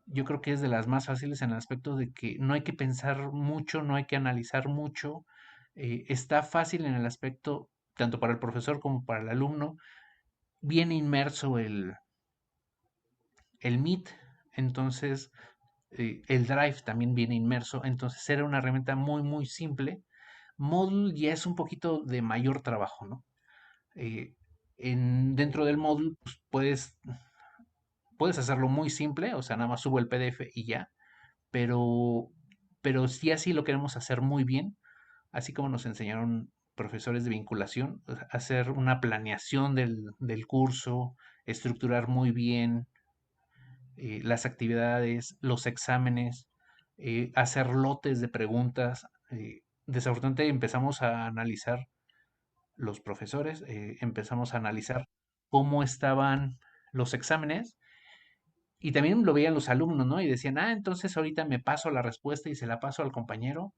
Yo creo que es de las más fáciles en el aspecto de que no hay que pensar mucho, no hay que analizar mucho. Está fácil en el aspecto tanto para el profesor como para el alumno, viene inmerso el Meet, entonces el Drive también viene inmerso, entonces era una herramienta muy, muy simple. Moodle ya es un poquito de mayor trabajo, ¿no? Eh, dentro del Moodle pues, puedes hacerlo muy simple, o sea, nada más subo el PDF y ya, pero, pero si así lo queremos hacer muy bien, así como nos enseñaron profesores de vinculación, hacer una planeación del curso, estructurar muy bien las actividades, los exámenes, hacer lotes de preguntas. Desafortunadamente empezamos a analizar los profesores, empezamos a analizar cómo estaban los exámenes y también lo veían los alumnos, ¿no? Y decían, entonces ahorita me paso la respuesta y se la paso al compañero.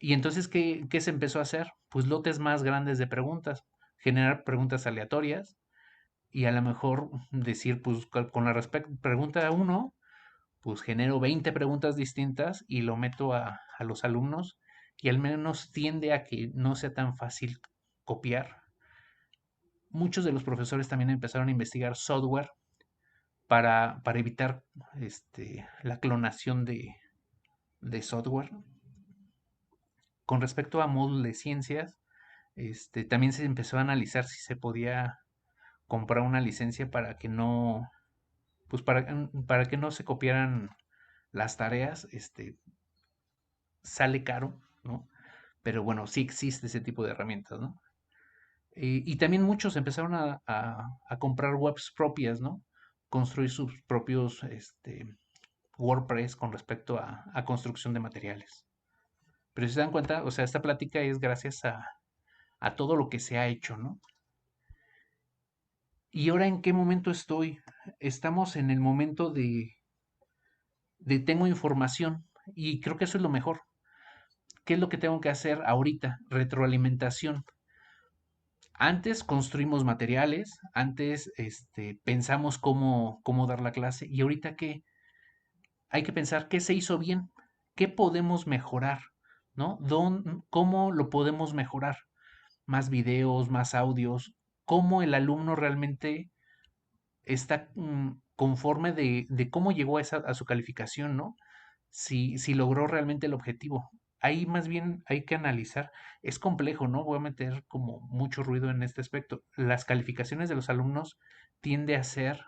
Y entonces, ¿qué se empezó a hacer? Pues lotes más grandes de preguntas, generar preguntas aleatorias y a lo mejor decir, pues con la pregunta uno pues genero 20 preguntas distintas y lo meto a los alumnos y al menos tiende a que no sea tan fácil copiar. Muchos de los profesores también empezaron a investigar software para evitar la clonación de software. Con respecto a módulos de ciencias, también se empezó a analizar si se podía comprar una licencia para que no, pues para que no se copiaran las tareas, sale caro, ¿no? Pero bueno, sí existe ese tipo de herramientas, ¿no? Y también muchos empezaron a comprar webs propias, ¿no? Construir sus propios WordPress con respecto a construcción de materiales. Pero si se dan cuenta, o sea, esta plática es gracias a todo lo que se ha hecho, ¿no? ¿Y ahora en qué momento estoy? Estamos en el momento de tengo información y creo que eso es lo mejor. ¿Qué es lo que tengo que hacer ahorita? Retroalimentación. Antes construimos materiales, antes pensamos cómo dar la clase y ahorita qué hay que pensar qué se hizo bien, qué podemos mejorar, ¿no? ¿Cómo lo podemos mejorar? Más videos, más audios, cómo el alumno realmente está conforme de cómo llegó a su calificación, ¿no? Si logró realmente el objetivo. Ahí más bien hay que analizar. Es complejo, ¿no? Voy a meter como mucho ruido en este aspecto. Las calificaciones de los alumnos tiende a ser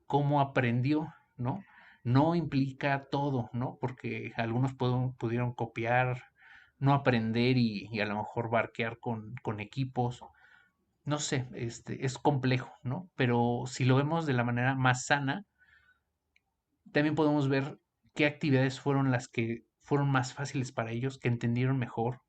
cómo aprendió, ¿no? No implica todo, ¿no? Porque algunos pudieron copiar, no aprender y a lo mejor barquear con equipos. No sé, es complejo, ¿no? Pero si lo vemos de la manera más sana, también podemos ver qué actividades fueron las que fueron más fáciles para ellos, que entendieron mejor.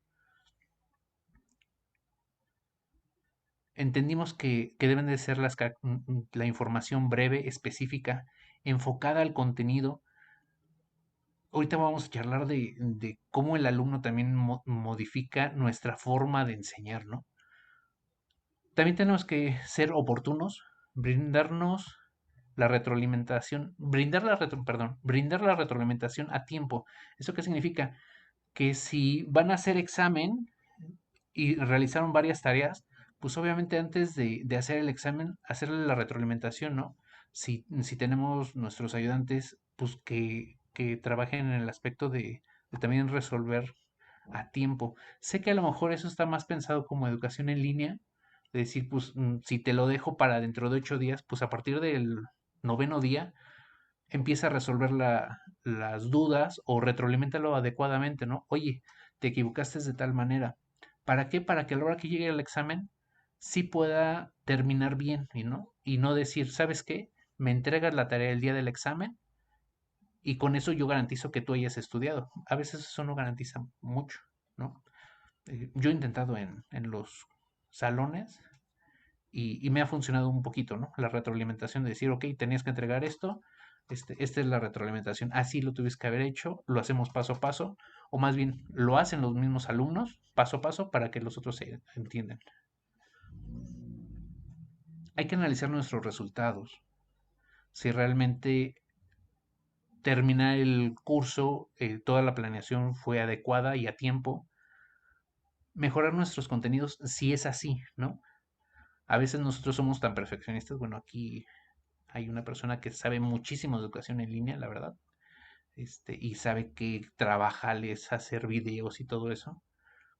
Entendimos que deben de ser la información breve, específica, enfocada al contenido. Ahorita vamos a charlar de cómo el alumno también modifica nuestra forma de enseñar, ¿no? También tenemos que ser oportunos, brindarnos la retroalimentación, brindar la retroalimentación a tiempo. ¿Eso qué significa? Que si van a hacer examen y realizaron varias tareas, pues obviamente antes de hacer el examen, hacerle la retroalimentación, ¿no? Si tenemos nuestros ayudantes, pues que trabajen en el aspecto de también resolver a tiempo. Sé que a lo mejor eso está más pensado como educación en línea, de decir, pues si te lo dejo para dentro de 8 días, pues a partir del noveno día empieza a resolver las dudas o retroaliméntalo adecuadamente, ¿no? Oye, te equivocaste de tal manera. ¿Para qué? Para que a la hora que llegue el examen sí pueda terminar bien, y no decir, ¿sabes qué? Me entregas la tarea el día del examen y con eso yo garantizo que tú hayas estudiado. A veces eso no garantiza mucho, ¿no? Yo he intentado en los salones y me ha funcionado un poquito, ¿no? La retroalimentación de decir, ok, tenías que entregar esto, esta es la retroalimentación, así lo tuviste que haber hecho, lo hacemos paso a paso, o más bien lo hacen los mismos alumnos paso a paso para que los otros se entiendan. Hay que analizar nuestros resultados, si realmente terminar el curso, toda la planeación fue adecuada y a tiempo, mejorar nuestros contenidos si es así, ¿no? A veces nosotros somos tan perfeccionistas. Bueno, aquí hay una persona que sabe muchísimo de educación en línea, la verdad, y sabe que trabajarles, hacer videos y todo eso,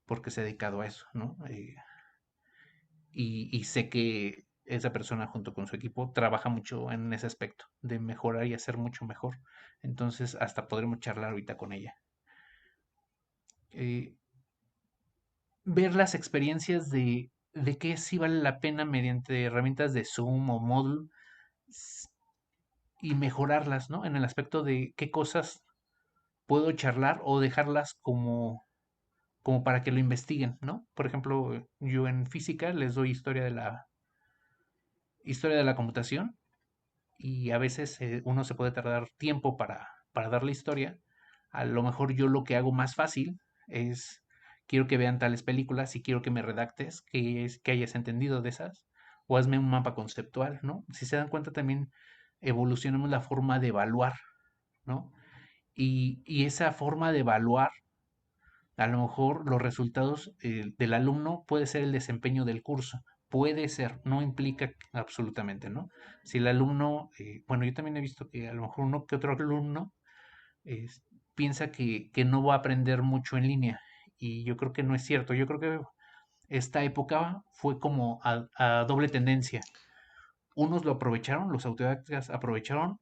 porque se ha dedicado a eso, ¿no? Y sé que esa persona junto con su equipo trabaja mucho en ese aspecto, de mejorar y hacer mucho mejor. Entonces, hasta podremos charlar ahorita con ella. Eh, Ver las experiencias de qué sí vale la pena mediante herramientas de Zoom o Moodle s- y mejorarlas, ¿no? En el aspecto de qué cosas puedo charlar o dejarlas como para que lo investiguen, ¿no? Por ejemplo, yo en física les doy historia de la computación y a veces uno se puede tardar tiempo para dar la historia. A lo mejor yo lo que hago más fácil es, quiero que vean tales películas y quiero que me redactes que hayas entendido de esas, o hazme un mapa conceptual, ¿no? Si se dan cuenta también evolucionamos la forma de evaluar, ¿no? Y esa forma de evaluar, a lo mejor los resultados del alumno puede ser el desempeño del curso. Puede ser, no implica absolutamente, ¿no? Si el alumno, bueno, yo también he visto que a lo mejor uno que otro alumno eh, piensa que no va a aprender mucho en línea y yo creo que no es cierto. Yo creo que esta época fue como a doble tendencia. Unos lo aprovecharon, los autodidactas aprovecharon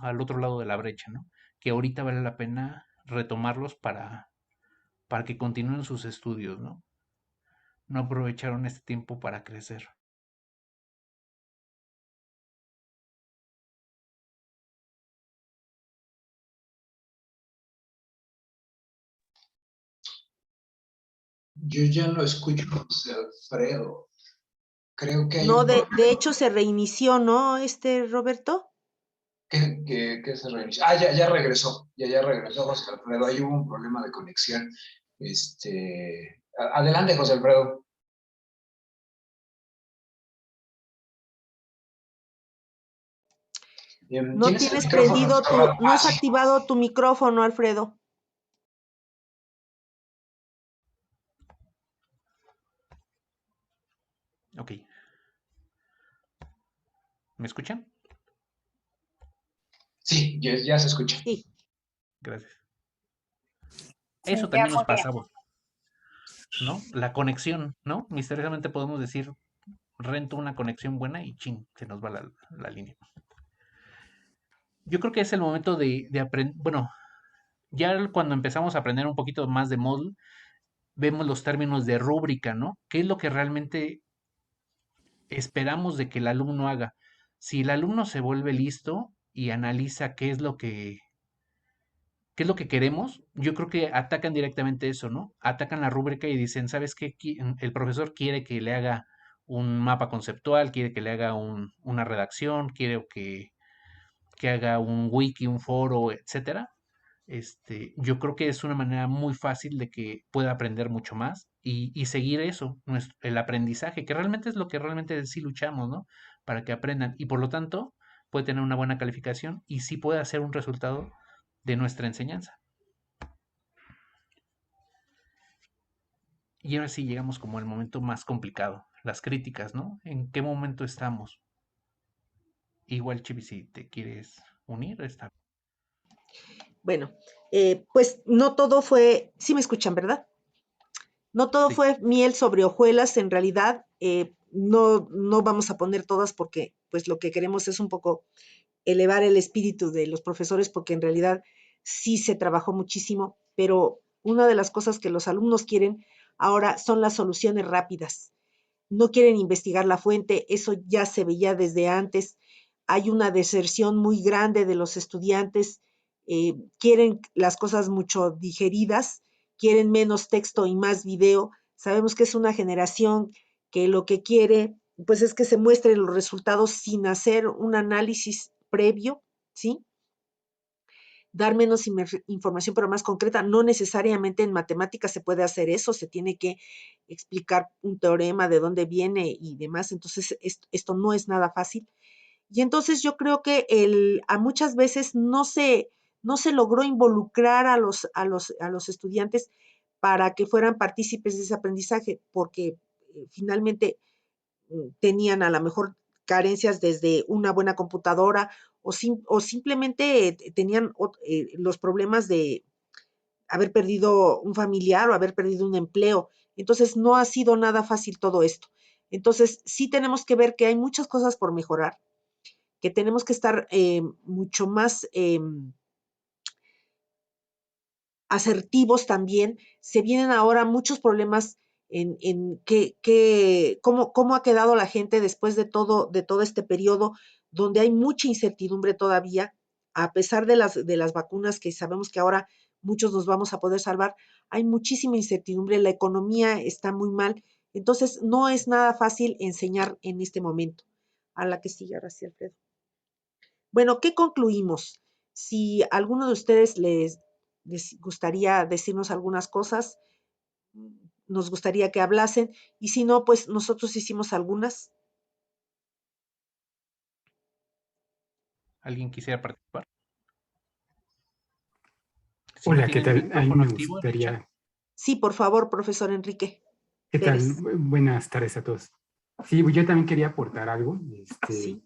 al otro lado de la brecha, ¿no? Que ahorita vale la pena retomarlos para que continúen sus estudios, ¿no? No aprovecharon este tiempo para crecer. Yo ya no escucho a José Alfredo. Creo que hay No, un de problema. hecho se reinició, ¿no, Roberto? Que se reinició. Ah, ya regresó. Ya regresó José Alfredo. Ahí hubo un problema de conexión. Adelante, José Alfredo. No Tienes el tienes micrófono prendido cerrado. no has Sí. activado tu micrófono, Alfredo. Ok. ¿Me escuchan? Sí, ya se escucha. Sí. Gracias. Eso Sí, ya también nos muy bien. pasaba, ¿no? La conexión, ¿no? Misteriosamente podemos decir, rento una conexión buena y ching, se nos va la línea. Yo creo que es el momento de aprender, bueno, ya cuando empezamos a aprender un poquito más de Moodle, vemos los términos de rúbrica, ¿no? ¿Qué es lo que realmente esperamos de que el alumno haga? Si el alumno se vuelve listo y analiza qué es lo que queremos, yo creo que atacan directamente eso, ¿no? Atacan la rúbrica y dicen, ¿sabes qué? El profesor quiere que le haga un mapa conceptual, quiere que le haga una redacción, quiere que haga un wiki, un foro, etcétera. Yo creo que es una manera muy fácil de que pueda aprender mucho más y seguir eso, el aprendizaje, que realmente es lo que realmente sí luchamos, ¿no? Para que aprendan y por lo tanto puede tener una buena calificación y sí puede hacer un resultado de nuestra enseñanza. Y ahora sí llegamos como al momento más complicado, las críticas, ¿no? ¿En qué momento estamos? Igual, Chibi, si te quieres unir, está. Bueno, pues no todo fue, sí me escuchan, ¿verdad? No todo Sí, fue miel sobre hojuelas, en realidad no vamos a poner todas porque pues lo que queremos es un poco elevar el espíritu de los profesores porque en realidad sí se trabajó muchísimo, pero una de las cosas que los alumnos quieren ahora son las soluciones rápidas. No quieren investigar la fuente, eso ya se veía desde antes. Hay una deserción muy grande de los estudiantes, quieren las cosas mucho digeridas, quieren menos texto y más video. Sabemos que es una generación que lo que quiere, pues es que se muestren los resultados sin hacer un análisis previo, ¿sí? Dar menos información, pero más concreta. No necesariamente en matemáticas se puede hacer eso, se tiene que explicar un teorema, de dónde viene y demás. Entonces, esto no es nada fácil. Y entonces yo creo que a muchas veces no se logró involucrar a los estudiantes para que fueran partícipes de ese aprendizaje, porque finalmente tenían a lo mejor carencias desde una buena computadora o simplemente tenían los problemas de haber perdido un familiar o haber perdido un empleo. Entonces, no ha sido nada fácil todo esto. Entonces, sí tenemos que ver que hay muchas cosas por mejorar, que tenemos que estar mucho más asertivos también. Se vienen ahora muchos problemas en cómo ha quedado la gente después de todo este periodo, donde hay mucha incertidumbre todavía, a pesar de las vacunas que sabemos que ahora muchos nos vamos a poder salvar, hay muchísima incertidumbre, la economía está muy mal, entonces no es nada fácil enseñar en este momento. A la que sigue, ahora sí, Alfredo. Bueno, ¿qué concluimos? Si a alguno de ustedes les gustaría decirnos algunas cosas, nos gustaría que hablasen, y si no, pues nosotros hicimos algunas. ¿Alguien quisiera participar? Si no Hola, ¿qué tienen el tal? A mí micrófono me activo en el chat. gustaría, Sí, por favor, profesor Enrique ¿qué tal? Pérez. Buenas tardes a todos. Sí, yo también quería aportar algo, Sí,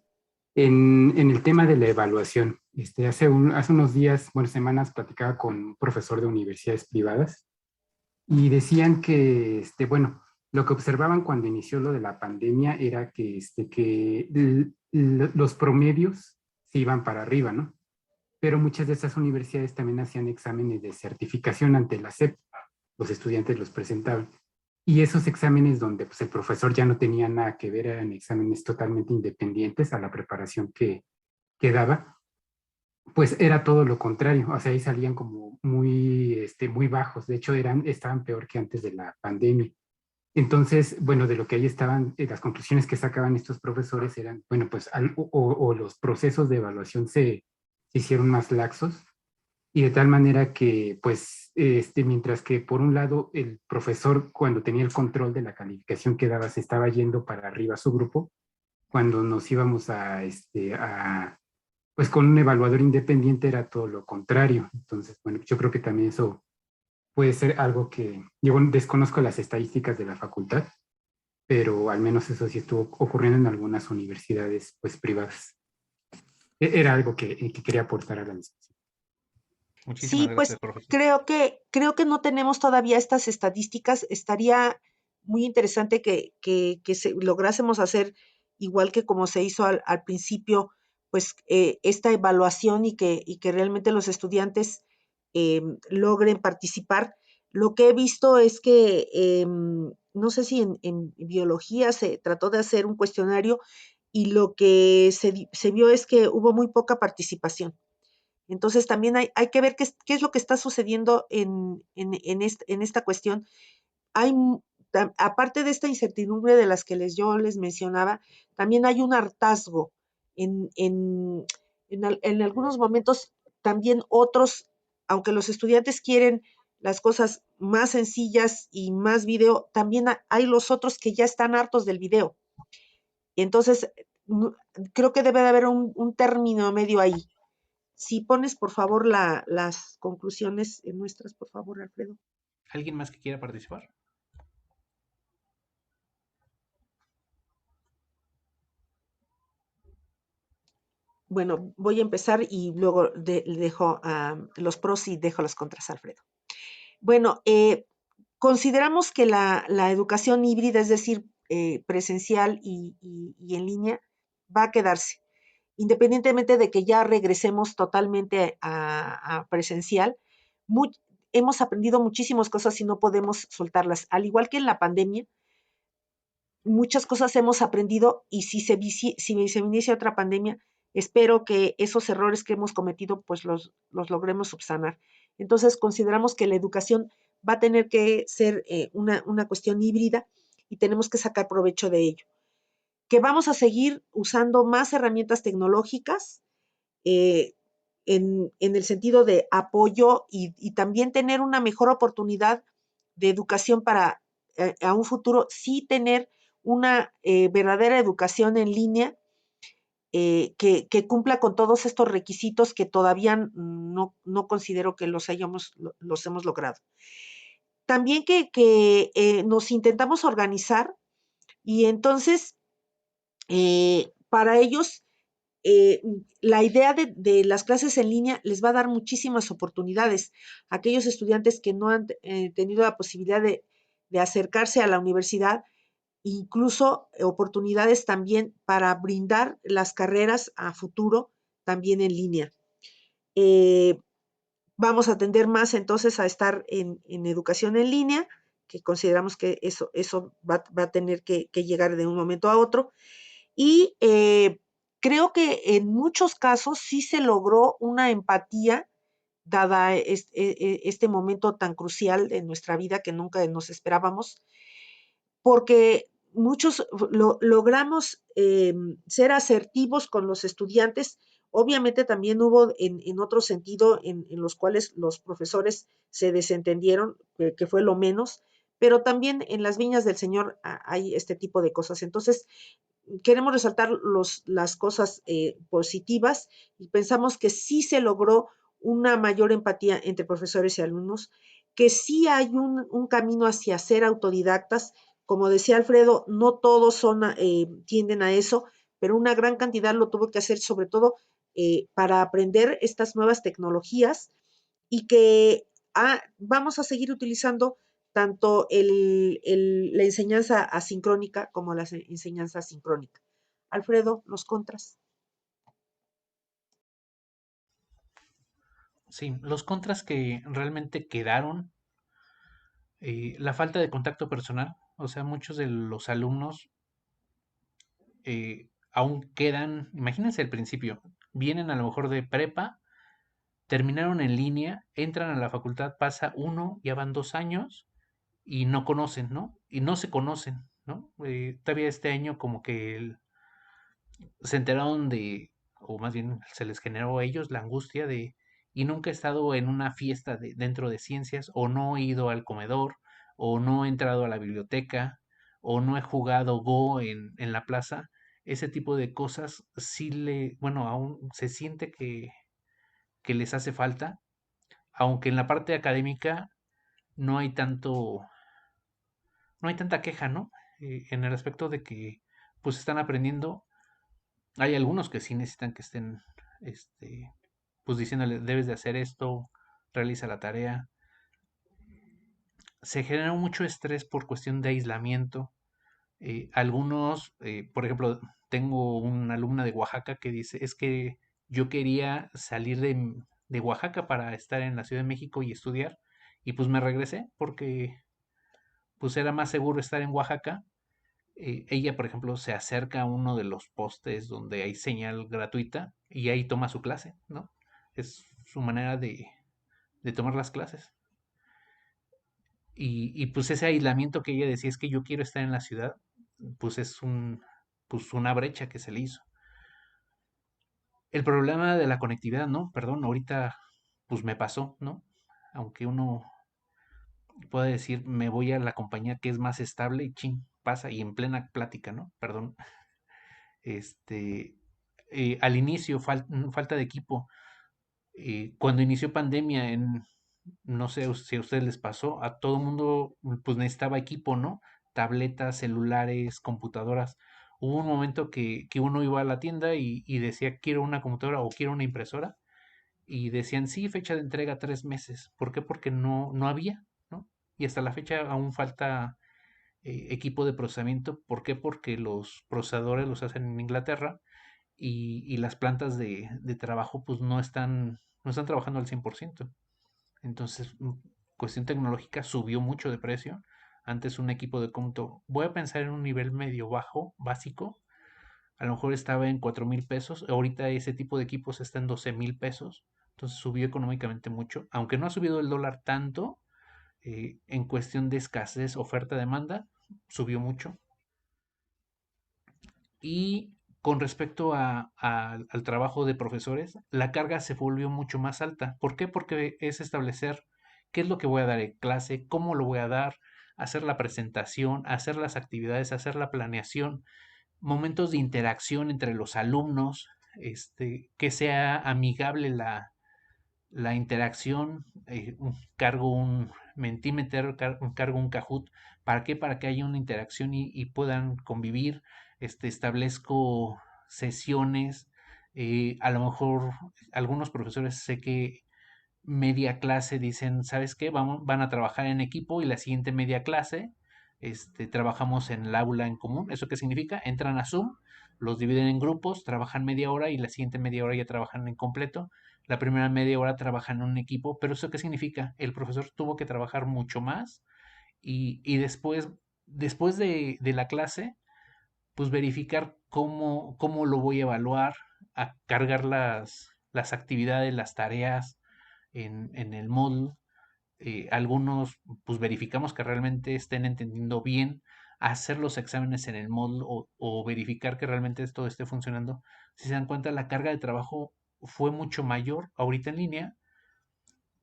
en el tema de la evaluación. Hace unos días, bueno, semanas, platicaba con un profesor de universidades privadas y decían que, bueno, lo que observaban cuando inició lo de la pandemia era que, los promedios se iban para arriba, ¿no? Pero muchas de esas universidades también hacían exámenes de certificación ante la SEP, los estudiantes los presentaban. Y esos exámenes donde pues, el profesor ya no tenía nada que ver, eran exámenes totalmente independientes a la preparación que daba, pues era todo lo contrario. O sea, ahí salían como muy bajos. De hecho, estaban peor que antes de la pandemia. Entonces, bueno, de lo que ahí estaban, las conclusiones que sacaban estos profesores eran, bueno, pues o los procesos de evaluación se hicieron más laxos, y de tal manera que, pues, mientras que por un lado el profesor cuando tenía el control de la calificación que daba se estaba yendo para arriba su grupo, cuando nos íbamos pues con un evaluador independiente era todo lo contrario. Entonces, bueno, yo creo que también eso puede ser algo que, yo desconozco las estadísticas de la facultad, pero al menos eso sí estuvo ocurriendo en algunas universidades, pues, privadas. Era algo que quería aportar a la discusión. Muchísimas sí, gracias, pues profesor. creo que no tenemos todavía estas estadísticas. Estaría muy interesante que lográsemos hacer igual que como se hizo al principio, pues esta evaluación y que realmente los estudiantes logren participar. Lo que he visto es que, no sé si en biología se trató de hacer un cuestionario y lo que se vio es que hubo muy poca participación. Entonces también hay que ver qué es lo que está sucediendo en esta cuestión. Hay, aparte de esta incertidumbre de las que yo les mencionaba, también hay un hartazgo. En, en, en algunos momentos también otros, aunque los estudiantes quieren las cosas más sencillas y más video, también hay los otros que ya están hartos del video. Entonces, creo que debe de haber un término medio ahí. Si pones, por favor, las conclusiones nuestras, por favor, Alfredo. ¿Alguien más que quiera participar? Bueno, voy a empezar y luego dejo los pros y dejo los contras, Alfredo. Bueno, consideramos que la educación híbrida, es decir, presencial y en línea, va a quedarse, independientemente de que ya regresemos totalmente a presencial. Muy, hemos aprendido muchísimas cosas y no podemos soltarlas. Al igual que en la pandemia, muchas cosas hemos aprendido y si se inicia otra pandemia, espero que esos errores que hemos cometido pues los logremos subsanar. Entonces consideramos que la educación va a tener que ser una cuestión híbrida y tenemos que sacar provecho de ello. Que vamos a seguir usando más herramientas tecnológicas eh, en el sentido de apoyo y también tener una mejor oportunidad de educación para a un futuro, sí tener una verdadera educación en línea que cumpla con todos estos requisitos que todavía no considero que los hemos logrado. También que nos intentamos organizar y entonces para ellos la idea de las clases en línea les va a dar muchísimas oportunidades. Aquellos estudiantes que no han tenido la posibilidad de acercarse a la universidad, incluso oportunidades también para brindar las carreras a futuro también en línea. Vamos a tender más entonces a estar en educación en línea, que consideramos que eso va a tener que llegar de un momento a otro. Y creo que en muchos casos sí se logró una empatía, dada este momento tan crucial de nuestra vida que nunca nos esperábamos, porque muchos logramos ser asertivos con los estudiantes. Obviamente también hubo en otro sentido en los cuales los profesores se desentendieron, que fue lo menos, pero también en las viñas del Señor hay este tipo de cosas. Entonces, queremos resaltar las cosas positivas y pensamos que sí se logró una mayor empatía entre profesores y alumnos, que sí hay un camino hacia ser autodidactas. Como decía Alfredo, no todos tienden a eso, pero una gran cantidad lo tuvo que hacer sobre todo para aprender estas nuevas tecnologías y que vamos a seguir utilizando tanto la enseñanza asincrónica como la enseñanza sincrónica. Alfredo, los contras. Sí, los contras que realmente quedaron, la falta de contacto personal, o sea, muchos de los alumnos aún quedan, imagínense el principio, vienen a lo mejor de prepa, terminaron en línea, entran a la facultad, pasa uno, ya van 2 años y no conocen, ¿no? Y no se conocen, ¿no? Todavía este año como que se enteraron o más bien se les generó a ellos la angustia y nunca he estado en una fiesta dentro de ciencias, o no he ido al comedor, o no he entrado a la biblioteca, o no he jugado Go en la plaza. Ese tipo de cosas sí bueno, aún se siente que les hace falta, aunque en la parte académica no hay no hay tanta queja, ¿no? En el aspecto de que pues están aprendiendo. Hay algunos que sí necesitan que estén, pues diciéndole, debes de hacer esto, realiza la tarea. Se genera mucho estrés por cuestión de aislamiento. Algunos, por ejemplo, tengo una alumna de Oaxaca que dice, es que yo quería salir de Oaxaca para estar en la Ciudad de México y estudiar, y pues me regresé porque pues era más seguro estar en Oaxaca. Ella, por ejemplo, se acerca a uno de los postes donde hay señal gratuita y ahí toma su clase, ¿no? Es su manera de tomar las clases. Y pues ese aislamiento que ella decía, es que yo quiero estar en la ciudad, pues es pues una brecha que se le hizo. El problema de la conectividad, ¿no? Perdón, ahorita pues me pasó, ¿no? Aunque uno puede decir, me voy a la compañía que es más estable y ching, pasa y en plena plática, ¿no? Perdón. Este, al inicio, falta de equipo. Cuando inició pandemia, no sé si a ustedes les pasó, a todo mundo pues necesitaba equipo, ¿no? Tabletas, celulares, computadoras. Hubo un momento que uno iba a la tienda y decía, quiero una computadora o quiero una impresora, y decían, sí, fecha de entrega 3 meses. ¿Por qué? Porque no había, ¿no? Y hasta la fecha aún falta equipo de procesamiento. ¿Por qué? Porque los procesadores los hacen en Inglaterra y las plantas de trabajo pues no están trabajando al 100%. Entonces, cuestión tecnológica subió mucho de precio. Antes un equipo de cómputo, voy a pensar en un nivel medio bajo, básico, a lo mejor estaba en 4,000 pesos. Ahorita ese tipo de equipos está en 12,000 pesos. Entonces subió económicamente mucho. Aunque no ha subido el dólar tanto, en cuestión de escasez, oferta-demanda, subió mucho. Y con respecto al trabajo de profesores, la carga se volvió mucho más alta. ¿Por qué? Porque es establecer qué es lo que voy a dar en clase, cómo lo voy a dar, hacer la presentación, hacer las actividades, hacer la planeación. momentos de interacción entre los alumnos, que sea amigable la interacción, cargo un Mentimeter, cargo un Kahoot. ¿Para qué? Para que haya una interacción y puedan convivir. Establezco sesiones. A lo mejor algunos profesores sé que media clase dicen, ¿sabes qué? Van a trabajar en equipo y la siguiente media clase trabajamos en el aula en común. ¿Eso qué significa? Entran a Zoom, los dividen en grupos, trabajan media hora y la siguiente media hora ya trabajan en completo. La primera media hora trabajan en un equipo, pero ¿eso qué significa? El profesor tuvo que trabajar mucho más y después de la clase, pues verificar cómo lo voy a evaluar, a cargar las actividades, las tareas en el módulo. Algunos, pues verificamos que realmente estén entendiendo bien, hacer los exámenes en el módulo o verificar que realmente esto esté funcionando. Si se dan cuenta, la carga de trabajo fue mucho mayor ahorita en línea,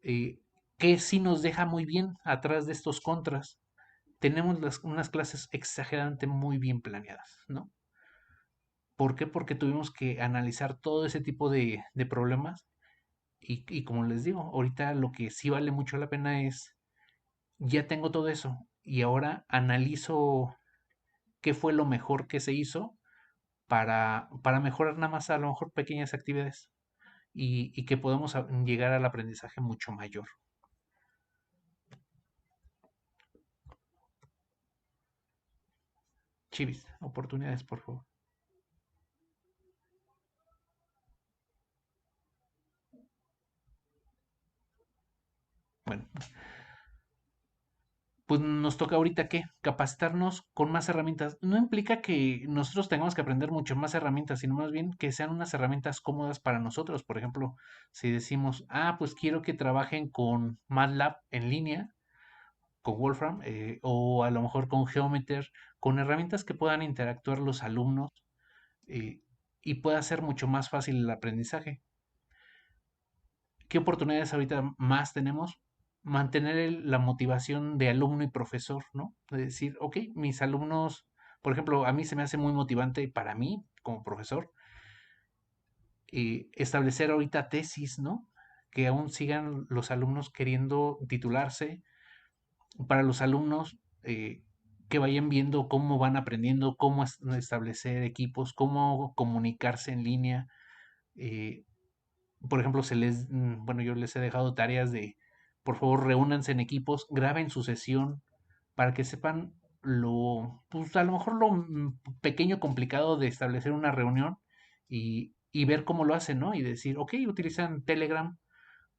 eh, que sí nos deja muy bien atrás de estos contras. Tenemos unas clases exageradamente muy bien planeadas, ¿no? ¿Por qué? Porque tuvimos que analizar todo ese tipo de problemas y como les digo, ahorita lo que sí vale mucho la pena es, ya tengo todo eso y ahora analizo qué fue lo mejor que se hizo para mejorar nada más a lo mejor pequeñas actividades y que podamos llegar al aprendizaje mucho mayor. Chivis, oportunidades, por favor. Bueno, pues nos toca ahorita qué, capacitarnos con más herramientas. No implica que nosotros tengamos que aprender mucho más herramientas, sino más bien que sean unas herramientas cómodas para nosotros. Por ejemplo, si decimos, pues quiero que trabajen con MATLAB en línea, con Wolfram, o a lo mejor con Geometer, con herramientas que puedan interactuar los alumnos, eh, y pueda ser mucho más fácil el aprendizaje. ¿Qué oportunidades ahorita más tenemos? Mantener la motivación de alumno y profesor, ¿no? De decir, ok, mis alumnos, por ejemplo, a mí se me hace muy motivante para mí como profesor, establecer ahorita tesis, ¿no? Que aún sigan los alumnos queriendo titularse. Para los alumnos, que vayan viendo cómo van aprendiendo, cómo establecer equipos, cómo comunicarse en línea. eh, por ejemplo, bueno, yo les he dejado tareas de, por favor, reúnanse en equipos, graben su sesión para que sepan pues a lo mejor lo pequeño complicado de establecer una reunión y ver cómo lo hacen, ¿no? Y decir, ok, utilizan Telegram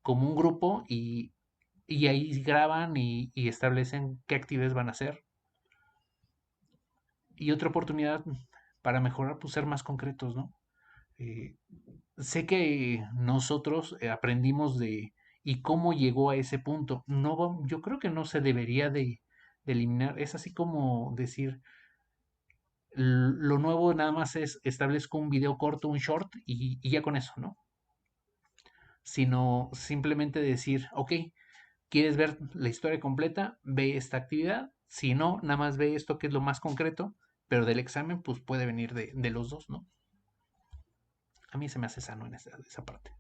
como un grupo y ahí graban y establecen qué actividades van a hacer. Y otra oportunidad para mejorar, pues ser más concretos, ¿no? Eh, Sé que nosotros aprendimos y cómo llegó a ese punto. No, yo creo que no se debería de eliminar. Es así como decir, lo nuevo nada más es establezco un video corto, un short y ya con eso, ¿no? Sino simplemente decir, ok, ¿quieres ver la historia completa? Ve esta actividad. Si no, nada más ve esto que es lo más concreto, pero del examen pues puede venir de los dos, ¿no? A mí se me hace sano en esa parte.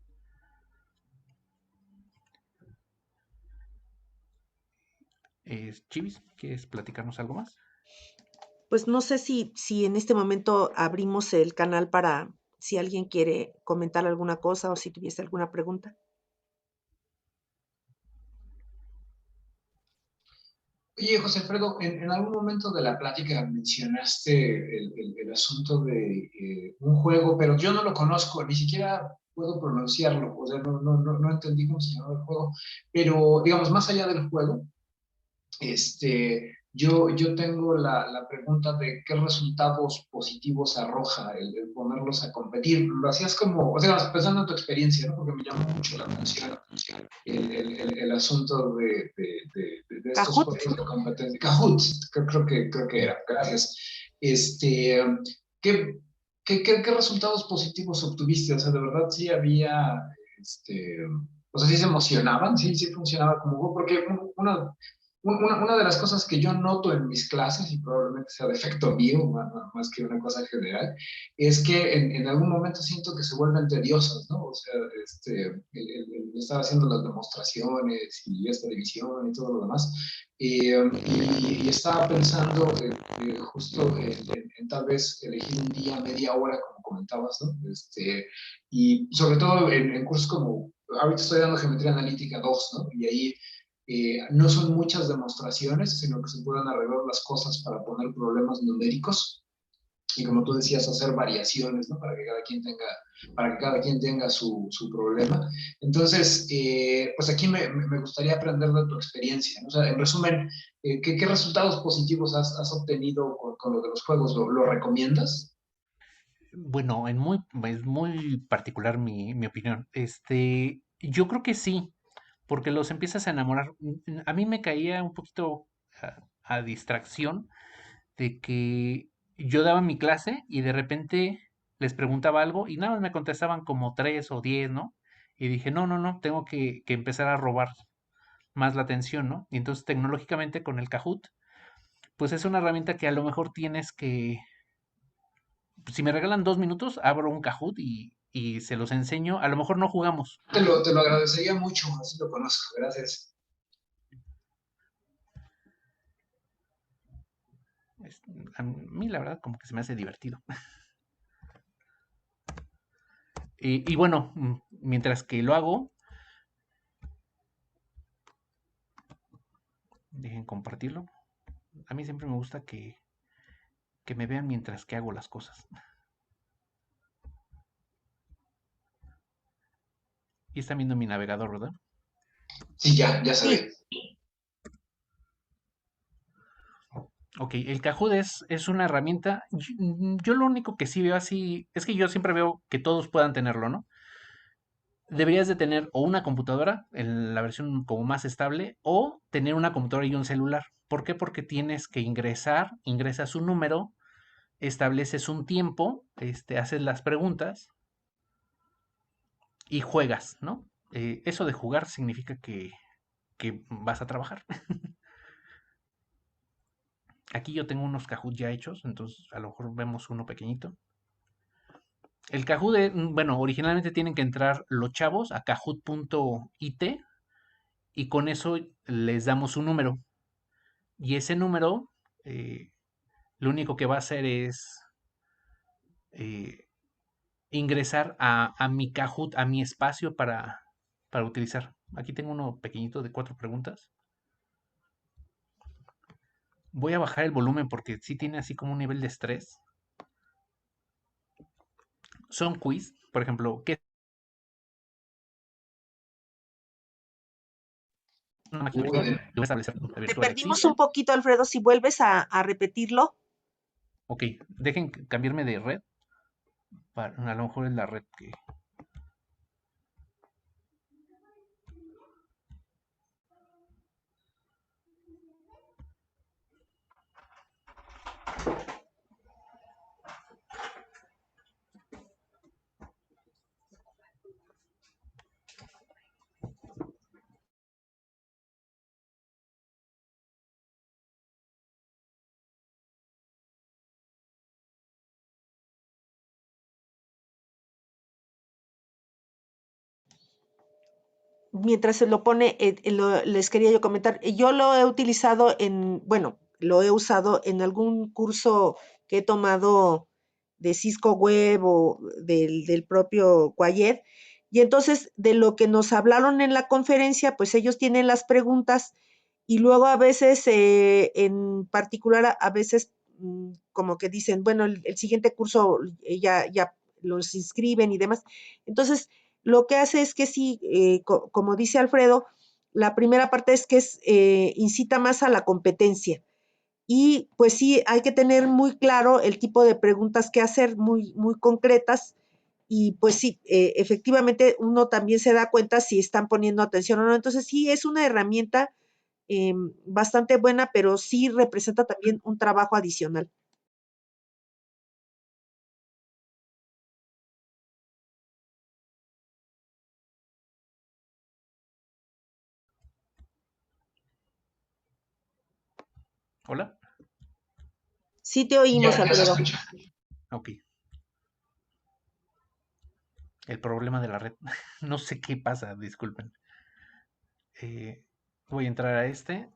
Chivis, ¿quieres platicarnos algo más? Pues no sé si en este momento abrimos el canal para si alguien quiere comentar alguna cosa o si tuviese alguna pregunta. Oye, José Alfredo, en algún momento de la plática mencionaste el asunto de un juego, pero yo no lo conozco, ni siquiera puedo pronunciarlo, o sea, no entendí cómo se llamaba el juego, pero digamos, más allá del juego, yo tengo la pregunta de qué resultados positivos arroja el ponerlos a competir. Lo hacías como, o sea, pensando en tu experiencia, ¿no? Porque me llamó mucho la atención el asunto de estos Kahoot. juegos de competencia. Kahoot, creo que era, gracias. ¿Qué, qué resultados positivos obtuviste? O sea, de verdad sí había, o sea, sí se emocionaban, sí funcionaba como juego, porque uno Una de las cosas que yo noto en mis clases, y probablemente sea defecto mío, más que una cosa general, es que en algún momento siento que se vuelven tediosas, ¿no? O sea, el estar haciendo las demostraciones y esta división y todo lo demás. Y estaba pensando justo en tal vez elegir un día, media hora, como comentabas, ¿no? Y sobre todo en cursos como, ahorita estoy dando geometría analítica 2, ¿no? Y ahí no son muchas demostraciones, sino que se pueden arreglar las cosas para poner problemas numéricos y, como tú decías, hacer variaciones, ¿no? Para que cada quien tenga su problema. Entonces, pues aquí me gustaría aprender de tu experiencia, ¿no? O sea, en resumen, ¿qué resultados positivos has obtenido con lo de los juegos? ¿Lo recomiendas? Bueno, es muy particular mi opinión. Yo creo que sí, porque los empiezas a enamorar. A mí me caía un poquito a distracción de que yo daba mi clase y de repente les preguntaba algo y nada más me contestaban como 3 o 10, ¿no? Y dije, no, no, no, tengo que empezar a robar más la atención, ¿no? Y entonces tecnológicamente con el Kahoot, pues es una herramienta que a lo mejor tienes que, si me regalan 2 minutos, abro un Kahoot y se los enseño. A lo mejor no jugamos. Te lo agradecería mucho, así lo conozco. Gracias. Es- a mí la verdad como que se me hace divertido. Y bueno, mientras que lo hago, dejen compartirlo. A mí siempre me gusta que me vean mientras que hago las cosas. Y están viendo mi navegador, ¿verdad? Sí, ya se Sí, ve. Ok, el Kahoot es una herramienta. Yo lo único que sí veo así es que yo siempre veo que todos puedan tenerlo, ¿no? Deberías de tener o una computadora en la versión como más estable o tener una computadora y un celular. ¿Por qué? Porque tienes que ingresas un número, estableces un tiempo, haces las preguntas y juegas, ¿no? Eso de jugar significa que vas a trabajar. Aquí yo tengo unos Kahoot ya hechos, entonces a lo mejor vemos uno pequeñito. El Kahoot, bueno, originalmente tienen que entrar los chavos a kahoot.it y con eso les damos un número. Y ese número, eh, lo único que va a hacer es eh, ingresar a mi Kahoot, a mi espacio para utilizar. Aquí tengo uno pequeñito de 4 preguntas. Voy a bajar el volumen porque sí tiene así como un nivel de estrés. Son quiz, por ejemplo, ¿qué es una máquina Uy, virtual? Yo voy a establecer una te virtual perdimos existe. un poquito, Alfredo, si vuelves a repetirlo. Ok, dejen cambiarme de red. A lo mejor es la red que... Mientras se lo pone, les quería yo comentar, yo lo he utilizado bueno, lo he usado en algún curso que he tomado de Cisco Web o del propio Quayed. Y entonces, de lo que nos hablaron en la conferencia, pues ellos tienen las preguntas y luego a veces, en particular, a veces como que dicen, bueno, el siguiente curso ya los inscriben y demás. Entonces, lo que hace es que sí, como dice Alfredo, la primera parte es que incita más a la competencia. Y pues sí, hay que tener muy claro el tipo de preguntas que hacer, muy concretas. Y pues sí, efectivamente uno también se da cuenta si están poniendo atención o no. Entonces sí, es una herramienta bastante buena, pero sí representa también un trabajo adicional. ¿Hola? Sí te oímos, Ya se Alfredo. escucha. Ok. El problema de la red. No sé qué pasa, disculpen. Voy a entrar a este.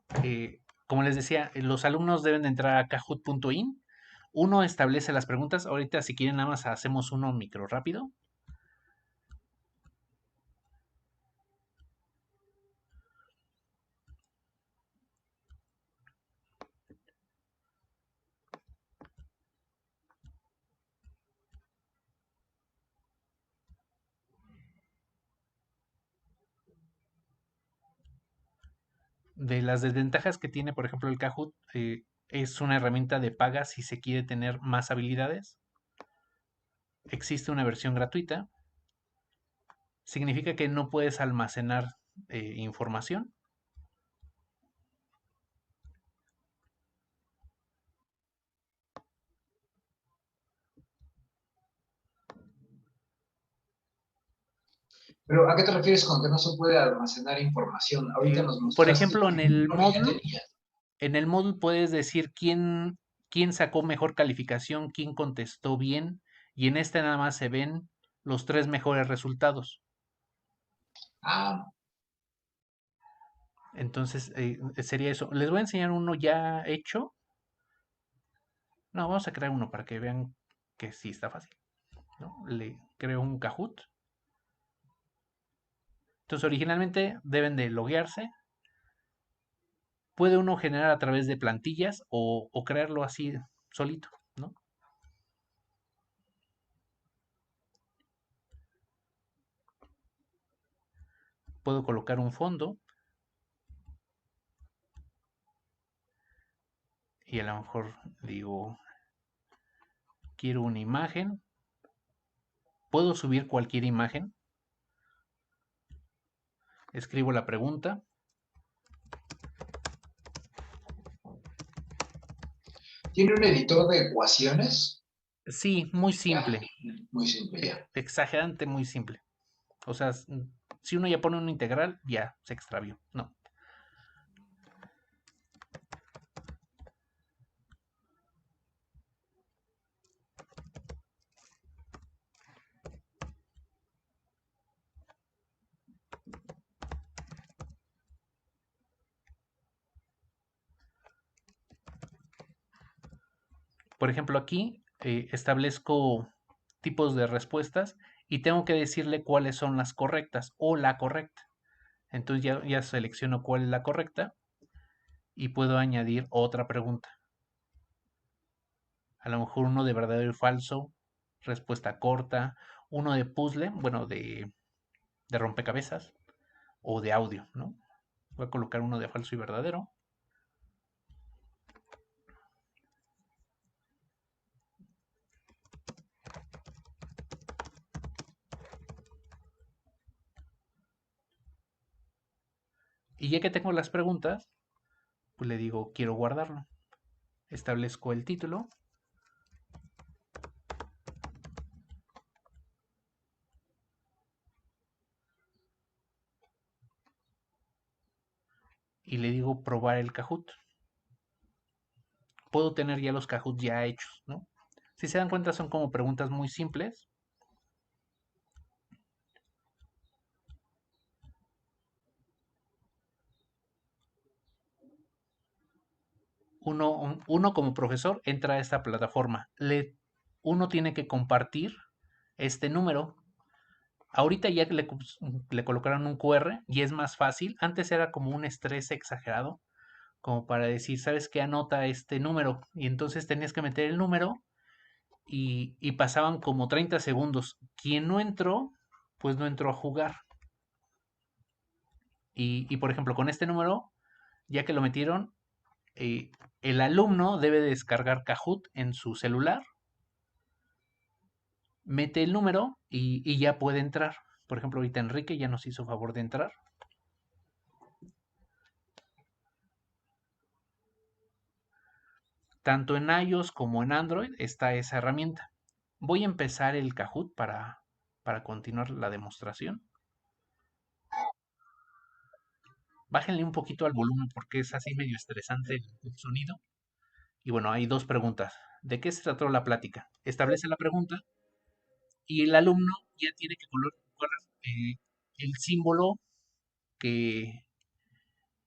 Como les decía, los alumnos deben de entrar a kahoot.in. Uno establece las preguntas. Ahorita, si quieren, nada más hacemos uno micro rápido. De las desventajas que tiene, por ejemplo, el Kahoot, es una herramienta de paga si se quiere tener más habilidades. Existe una versión gratuita. Significa que no puedes almacenar información. Pero ¿a qué te refieres con que no se puede almacenar información? Ahorita nos Por mostraste ejemplo, que uno que ya tenía. en el módulo puedes decir quién sacó mejor calificación, quién contestó bien, y en este nada más se ven los 3 mejores resultados. Ah, Entonces, sería eso. Les voy a enseñar uno ya hecho. No, vamos a crear uno para que vean que sí está fácil, ¿no? Le creo un Kahoot. Entonces, originalmente deben de loguearse. Puede uno generar a través de plantillas o crearlo así solito, ¿no? Puedo colocar un fondo y a lo mejor digo, quiero una imagen. Puedo subir cualquier imagen. Escribo la pregunta. ¿tiene un editor de ecuaciones? Sí, muy Ya, simple. muy simple, ya. Exagerante, muy simple. O sea, si uno ya pone una integral, ya se extravió. No. Por ejemplo, aquí establezco tipos de respuestas y tengo que decirle cuáles son las correctas o la correcta. Entonces ya selecciono cuál es la correcta y puedo añadir otra pregunta. A lo mejor uno de verdadero y falso, respuesta corta, uno de puzzle, bueno, de rompecabezas o de audio, ¿no? Voy a colocar uno de falso y verdadero. Y ya que tengo las preguntas, pues le digo, quiero guardarlo. Establezco el título y le digo probar el Kahoot. Puedo tener ya los Kahoot ya hechos, ¿no? Si se dan cuenta, son como preguntas muy simples. Uno como profesor entra a esta plataforma. Uno tiene que compartir este número. Ahorita ya que le colocaron un QR y es más fácil. Antes era como un estrés exagerado, como para decir, ¿sabes qué? Anota este número. Y entonces tenías que meter el número y pasaban como 30 segundos. Quien no entró, pues no entró a jugar. Por ejemplo, con este número, ya que lo metieron, eh, el alumno debe descargar Kahoot en su celular, mete el número y ya puede entrar. Por ejemplo, ahorita Enrique ya nos hizo favor de entrar. Tanto en iOS como en Android está esa herramienta. Voy a empezar el Kahoot para continuar la demostración. Bájenle un poquito al volumen porque es así medio estresante el sonido. Y bueno, hay dos preguntas. ¿De qué se trató la plática? Establece la pregunta y el alumno ya tiene que colocar el símbolo que,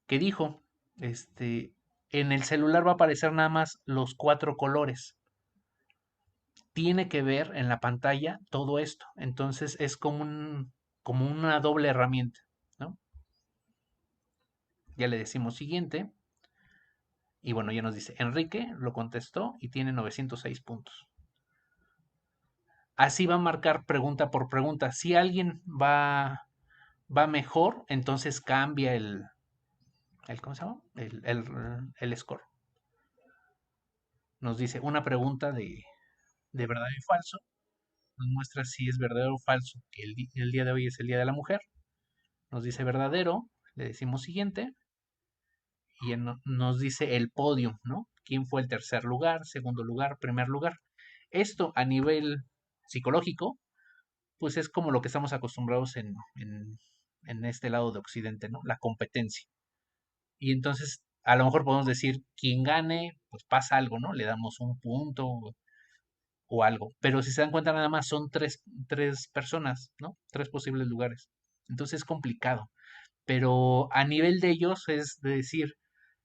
que dijo. En el celular va a aparecer nada más los 4 colores. Tiene que ver en la pantalla todo esto. Entonces es como una doble herramienta, ¿no? Ya le decimos siguiente. Y bueno, ya nos dice, Enrique lo contestó y tiene 906 puntos. Así va a marcar pregunta por pregunta. Si alguien va mejor, entonces cambia ¿cómo se llama? El score. Nos dice una pregunta de verdadero y falso. Nos muestra si es verdadero o falso que el día de hoy es el Día de la Mujer. Nos dice verdadero, le decimos siguiente. Y nos dice el podium, ¿no? ¿Quién fue el tercer lugar, segundo lugar, primer lugar? Esto a nivel psicológico, pues es como lo que estamos acostumbrados en este lado de Occidente, ¿no? La competencia. Y entonces, a lo mejor podemos decir, quien gane, pues pasa algo, ¿no? Le damos un punto o algo. Pero si se dan cuenta, nada más son tres personas, ¿no? 3 posibles lugares. Entonces es complicado. Pero a nivel de ellos es de decir,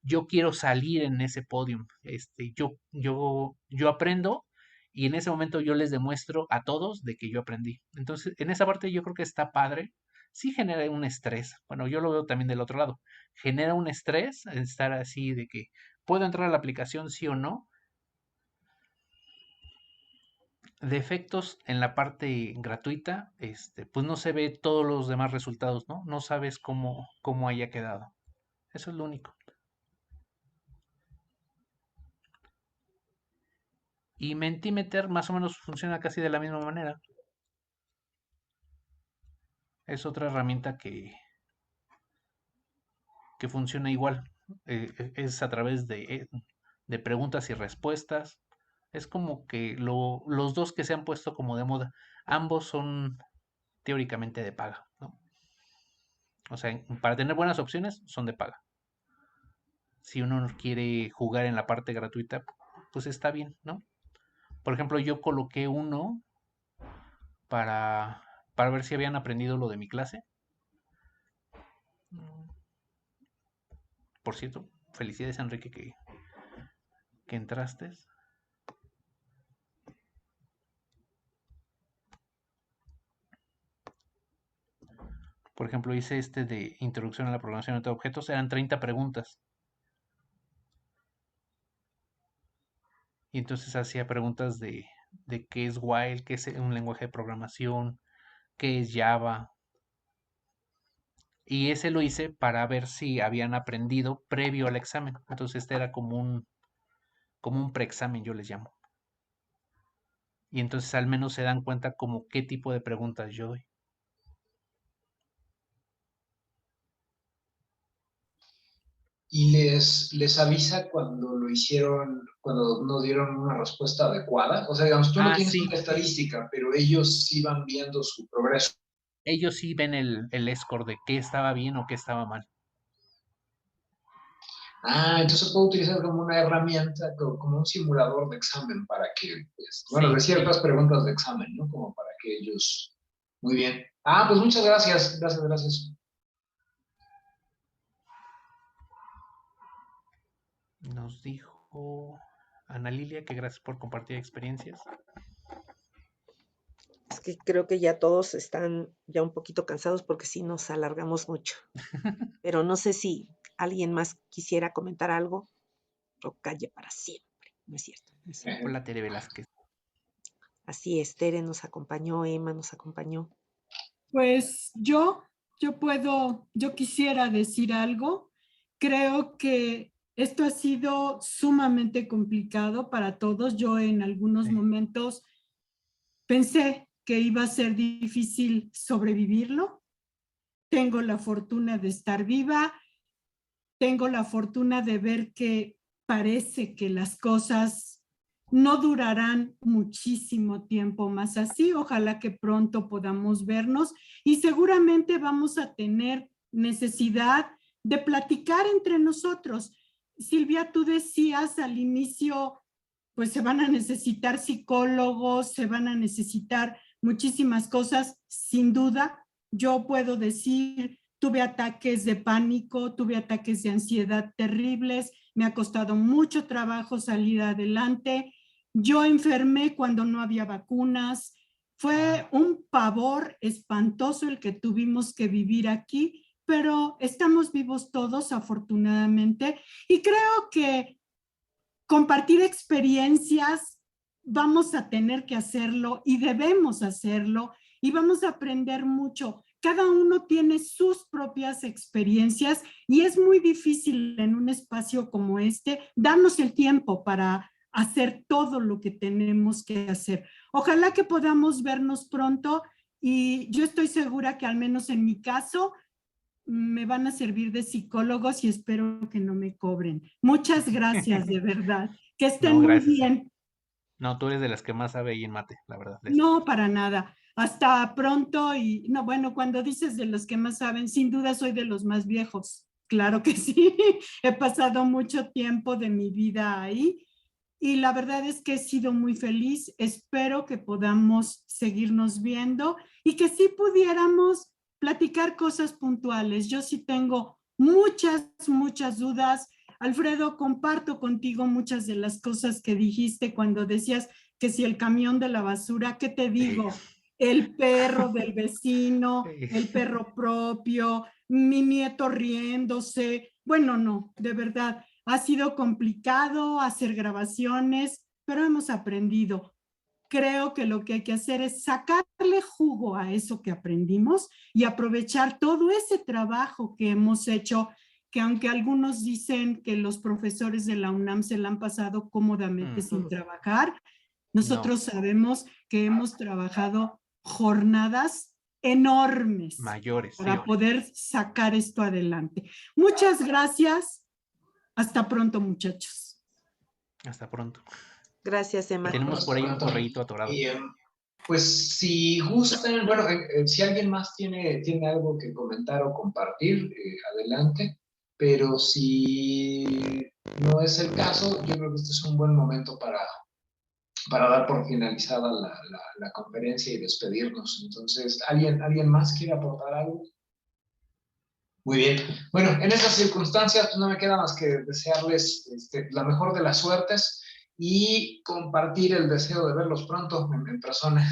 yo quiero salir en ese podium. Yo aprendo y en ese momento yo les demuestro a todos de que yo aprendí. Entonces, en esa parte yo creo que está padre. Sí genera un estrés. Bueno, yo lo veo también del otro lado. Genera un estrés estar así de que puedo entrar a la aplicación sí o no. Defectos en la parte gratuita, pues no se ve todos los demás resultados, ¿no? No sabes cómo haya quedado. Eso es lo único. Y Mentimeter más o menos funciona casi de la misma manera. Es otra herramienta que funciona igual. Es a través de preguntas y respuestas. Es como que los dos que se han puesto como de moda, ambos son teóricamente de paga, ¿no? O sea, para tener buenas opciones son de paga. Si uno quiere jugar en la parte gratuita, pues está bien, ¿no? Por ejemplo, yo coloqué uno para, para ver si habían aprendido lo de mi clase. Por cierto, felicidades Enrique que entraste. Por ejemplo, hice de introducción a la programación de objetos, eran 30 preguntas. Y entonces hacía preguntas de qué es While, qué es un lenguaje de programación, qué es Java. Y ese lo hice para ver si habían aprendido previo al examen. Entonces este era como un preexamen, yo les llamo. Y entonces al menos se dan cuenta como qué tipo de preguntas yo doy. Y les avisa cuando lo hicieron, cuando no dieron una respuesta adecuada. O sea, digamos, tú no tienes Sí, una estadística, pero ellos sí van viendo su progreso. ellos sí ven el score de qué estaba bien o qué estaba mal. Entonces puedo utilizar como una herramienta, como un simulador de examen para que, bueno, de Sí, ciertas preguntas de examen, ¿no? Como para que ellos, muy bien. Pues muchas gracias, gracias. nos dijo Ana Lilia que gracias por compartir experiencias. Es que creo que ya todos están ya un poquito cansados porque sí nos alargamos mucho. Pero no sé si alguien más quisiera comentar algo o calle para siempre. No es cierto. No es cierto. Hola Tere Velázquez. Así es, Tere nos acompañó, Emma nos acompañó. Pues yo quisiera decir algo. Creo que esto ha sido sumamente complicado para todos. Yo en algunos momentos pensé que iba a ser difícil sobrevivirlo. Tengo la fortuna de estar viva. Tengo la fortuna de ver que parece que las cosas no durarán muchísimo tiempo más así. Ojalá que pronto podamos vernos y seguramente vamos a tener necesidad de platicar entre nosotros. Silvia, tú decías al inicio, pues se van a necesitar psicólogos, se van a necesitar muchísimas cosas, sin duda. Yo puedo decir, tuve ataques de pánico, tuve ataques de ansiedad terribles, me ha costado mucho trabajo salir adelante. Yo enfermé cuando no había vacunas. Fue un pavor espantoso el que tuvimos que vivir aquí, pero estamos vivos todos, afortunadamente, y creo que compartir experiencias, vamos a tener que hacerlo y debemos hacerlo y vamos a aprender mucho. Cada uno tiene sus propias experiencias y es muy difícil en un espacio como este darnos el tiempo para hacer todo lo que tenemos que hacer. Ojalá que podamos vernos pronto y yo estoy segura que al menos en mi caso me van a servir de psicólogos y espero que no me cobren. Muchas gracias, de verdad. Que estén No, muy gracias. bien. No, tú eres de las que más sabe ahí en mate, la verdad. No, para nada. Hasta pronto y no, bueno, cuando dices de los que más saben, sin duda soy de los más viejos. Claro que sí. He pasado mucho tiempo de mi vida ahí y la verdad es que he sido muy feliz. Espero que podamos seguirnos viendo y que sí pudiéramos platicar cosas puntuales. Yo sí tengo muchas dudas. Alfredo, comparto contigo muchas de las cosas que dijiste cuando decías que si el camión de la basura, ¿qué te digo? El perro del vecino, el perro propio, mi nieto riéndose. Bueno, no, de verdad, ha sido complicado hacer grabaciones, pero hemos aprendido. Creo que lo que hay que hacer es sacarle jugo a eso que aprendimos y aprovechar todo ese trabajo que hemos hecho, que aunque algunos dicen que los profesores de la UNAM se la han pasado cómodamente sin trabajar, nosotros sabemos que hemos trabajado jornadas enormes Mayores, sí. para poder sacar esto adelante. Muchas gracias. Hasta pronto, muchachos. Hasta pronto. Gracias, Emma. Tenemos por ahí un correíto atorado. Y, pues si gustan, bueno, si alguien más tiene algo que comentar o compartir, adelante. Pero si no es el caso, yo creo que este es un buen momento para dar por finalizada la conferencia y despedirnos. Entonces, ¿alguien más quiere aportar algo? Muy bien. Bueno, en estas circunstancias pues, no me queda más que desearles la mejor de las suertes y compartir el deseo de verlos pronto en persona.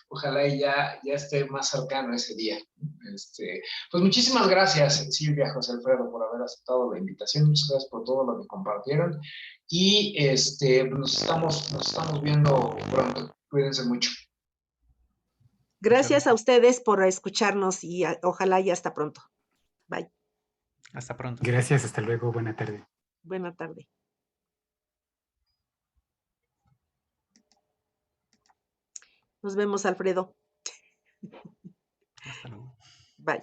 Ojalá y ya esté más cercano ese día. Pues muchísimas gracias, Silvia, José Alfredo, por haber aceptado la invitación. Muchas gracias por todo lo que compartieron. Y nos estamos viendo pronto. Cuídense mucho. Gracias a ustedes por escucharnos y ojalá y hasta pronto. Bye. Hasta pronto. Gracias, hasta luego, buena tarde. Buena tarde. Nos vemos, Alfredo. Hasta luego. Bye.